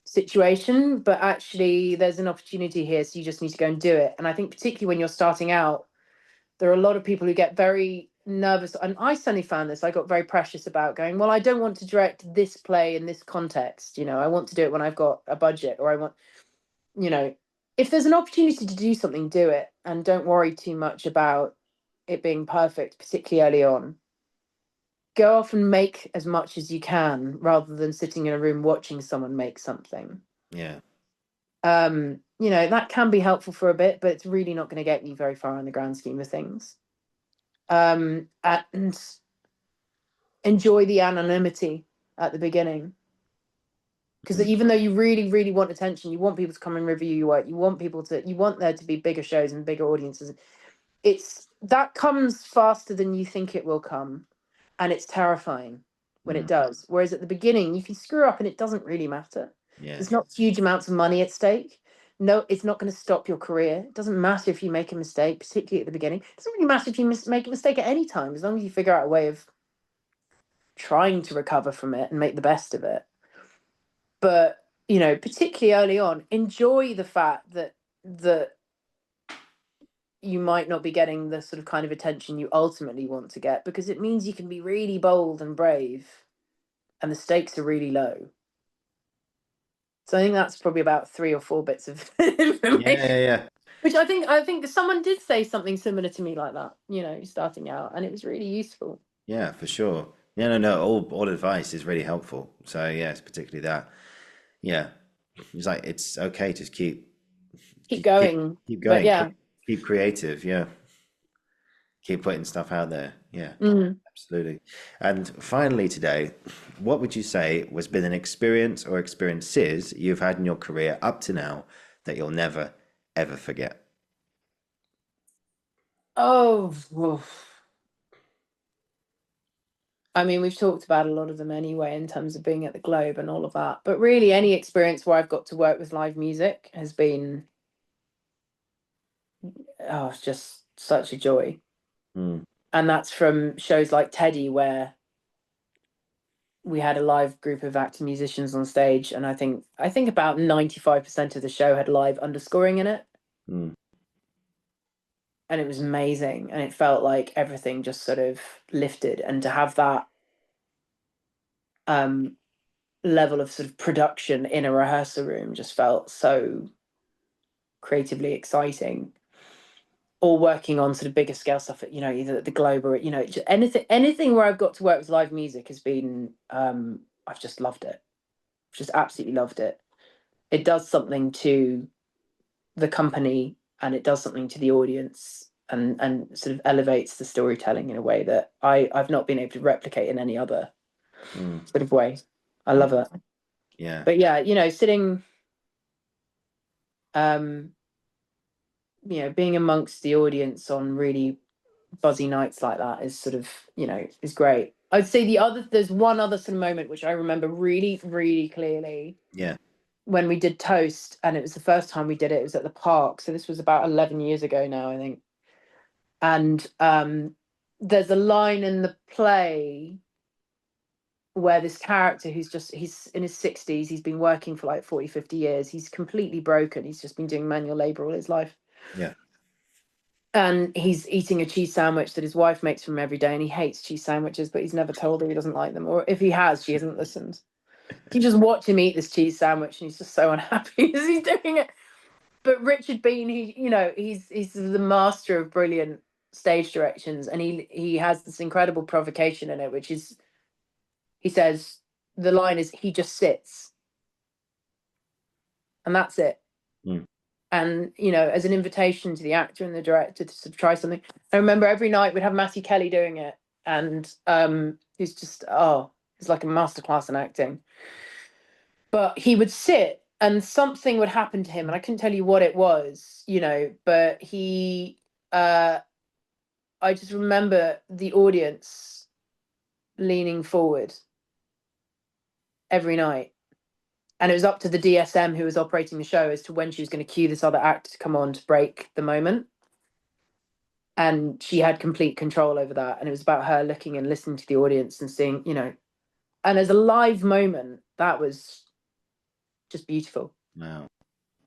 situation, but actually there's an opportunity here. So you just need to go and do it. And I think particularly when you're starting out, there are a lot of people who get very nervous. And I suddenly found this, I got very precious about going, well, I don't want to direct this play in this context. You know, I want to do it when I've got a budget, or I want, you know, if there's an opportunity to do something, do it. And don't worry too much about it being perfect, particularly early on. Go off and make as much as you can rather than sitting in a room watching someone make something. Yeah. You know, that can be helpful for a bit, but it's really not going to get you very far in the grand scheme of things. And enjoy the anonymity at the beginning. Because even though you really, really want attention, you want people to come and review your work, you want there to be bigger shows and bigger audiences. That comes faster than you think it will come. And it's terrifying when it does. Whereas at the beginning, you can screw up and it doesn't really matter. Yeah. There's not huge amounts of money at stake. No, it's not going to stop your career. It doesn't matter if you make a mistake, particularly at the beginning. It doesn't really matter if you make a mistake at any time, as long as you figure out a way of trying to recover from it and make the best of it. But, you know, particularly early on, enjoy the fact that you might not be getting the sort of kind of attention you ultimately want to get, because it means you can be really bold and brave and the stakes are really low. So I think that's probably about 3 or 4 bits of information. Yeah. Which I think someone did say something similar to me like that, you know, starting out, and it was really useful. Yeah, for sure. Yeah, no. All advice is really helpful. So yes, particularly that. Yeah, it's like it's okay. Just keep Going. keep But going. yeah. Keep creative. Yeah, keep putting stuff out there. Yeah, absolutely. And finally, today, what would you say was been an experience or experiences you've had in your career up to now that you'll never ever forget? Oh, oof. I mean, we've talked about a lot of them anyway in terms of being at the Globe and all of that. But really, any experience where I've got to work with live music has been, it's just such a joy. And that's from shows like Teddy, where we had a live group of acting musicians on stage, and I think about 95% of the show had live underscoring in it. And it was amazing, and it felt like everything just sort of lifted, and to have that level of sort of production in a rehearsal room just felt so creatively exciting. Or working on sort of bigger scale stuff at, you know, either at the Globe or, you know, anything where I've got to work with live music has been, I've just loved it. Just absolutely loved it. It does something to the company and it does something to the audience, and sort of elevates the storytelling in a way that I've not been able to replicate in any other sort of way. I love it. Yeah. But yeah, you know, sitting, you know, being amongst the audience on really buzzy nights like that is sort of, you know, is great. I'd say there's one other sort of moment which I remember really, really clearly. Yeah. when we did Toast, and it was the first time we did it. It was at the park, so this was about 11 years ago now, I think. And there's a line in the play where this character he's in his 60s, he's been working for like 40, 50 years, he's completely broken, he's just been doing manual labor all his life. Yeah. And he's eating a cheese sandwich that his wife makes for him every day, and he hates cheese sandwiches, but he's never told her he doesn't like them, or if he has, she hasn't listened. You just watch him eat this cheese sandwich, and he's just so unhappy as he's doing it. But Richard Bean, he's the master of brilliant stage directions, and he has this incredible provocation in it, which is, he says, the line is, he just sits, and that's it. And as an invitation to the actor and the director to sort of try something. I remember every night we'd have Matthew Kelly doing it, and he's just it's like a masterclass in acting. But he would sit and something would happen to him, and I couldn't tell you what it was, but he I just remember the audience leaning forward every night, and it was up to the DSM who was operating the show as to when she was going to cue this other actor to come on to break the moment, and she had complete control over that, and it was about her looking and listening to the audience and seeing, and as a live moment, that was just beautiful. Wow.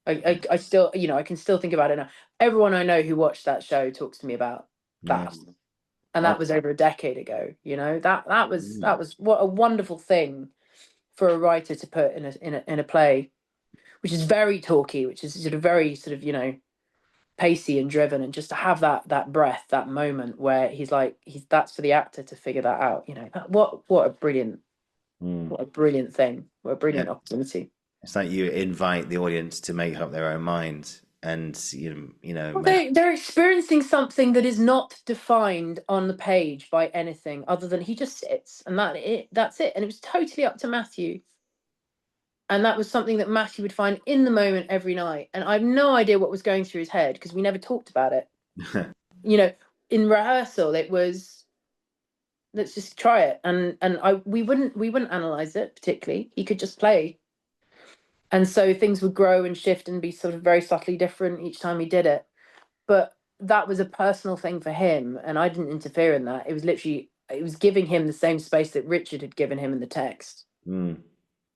I still, I can still think about it now. Everyone I know who watched that show talks to me about that. Yeah. And that was over a decade ago. That was what a wonderful thing for a writer to put in a play, which is very talky, which is sort of very sort of, pacey and driven, and just to have that breath, that moment where that's for the actor to figure that out. What a brilliant thing. What a brilliant opportunity. It's like you invite the audience to make up their own mind, and they're experiencing something that is not defined on the page by anything other than he just sits, and that's it. And it was totally up to Matthew, and that was something that Matthew would find in the moment every night. And I have no idea what was going through his head, because we never talked about it. In rehearsal it was, let's just try it, and we wouldn't analyze it particularly. He could just play. And so things would grow and shift and be sort of very subtly different each time he did it. But that was a personal thing for him, and I didn't interfere in that. It was giving him the same space that Richard had given him in the text. And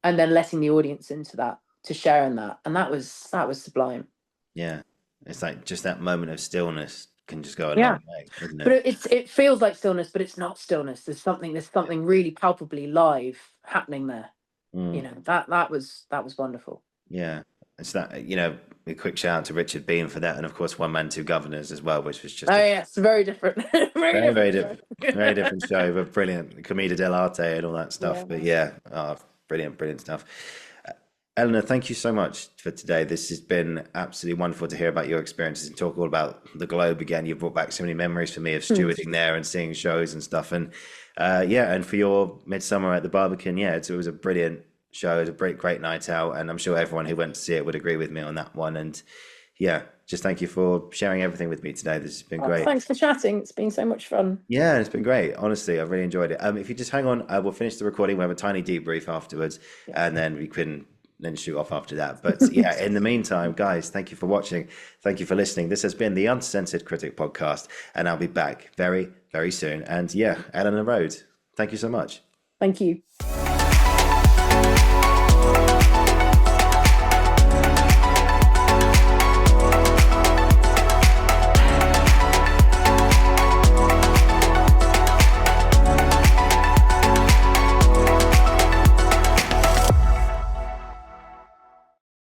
then letting the audience into that, to share in that. And that was sublime. Yeah. It's like just that moment of stillness can just go a long way, isn't it? But it feels like stillness, but it's not stillness. There's something really palpably live happening there. That was wonderful. Yeah, it's that, a quick shout out to Richard Bean for that, and of course One Man Two Governors as well, which was just it's very different. very different show, but brilliant, Commedia dell'arte and all that stuff. But brilliant stuff. Eleanor, thank you so much for today. This has been absolutely wonderful to hear about your experiences and talk all about the Globe again. You've brought back so many memories for me of stewarding there and seeing shows and stuff. And and for your Midsummer at the Barbican, it was a brilliant show. It was a great night out, and I'm sure everyone who went to see it would agree with me on that one. And just thank you for sharing everything with me today. This has been great. Thanks for chatting. It's been so much fun. Yeah, it's been great. Honestly, I've really enjoyed it. If you just hang on, we'll finish the recording. We'll have a tiny debrief afterwards, and then we can then shoot off after that. But in the meantime, guys, thank you for watching. Thank you for listening. This has been the Uncensored Critic podcast, and I'll be back very, very soon. And Eleanor Rhode, thank you so much. Thank you.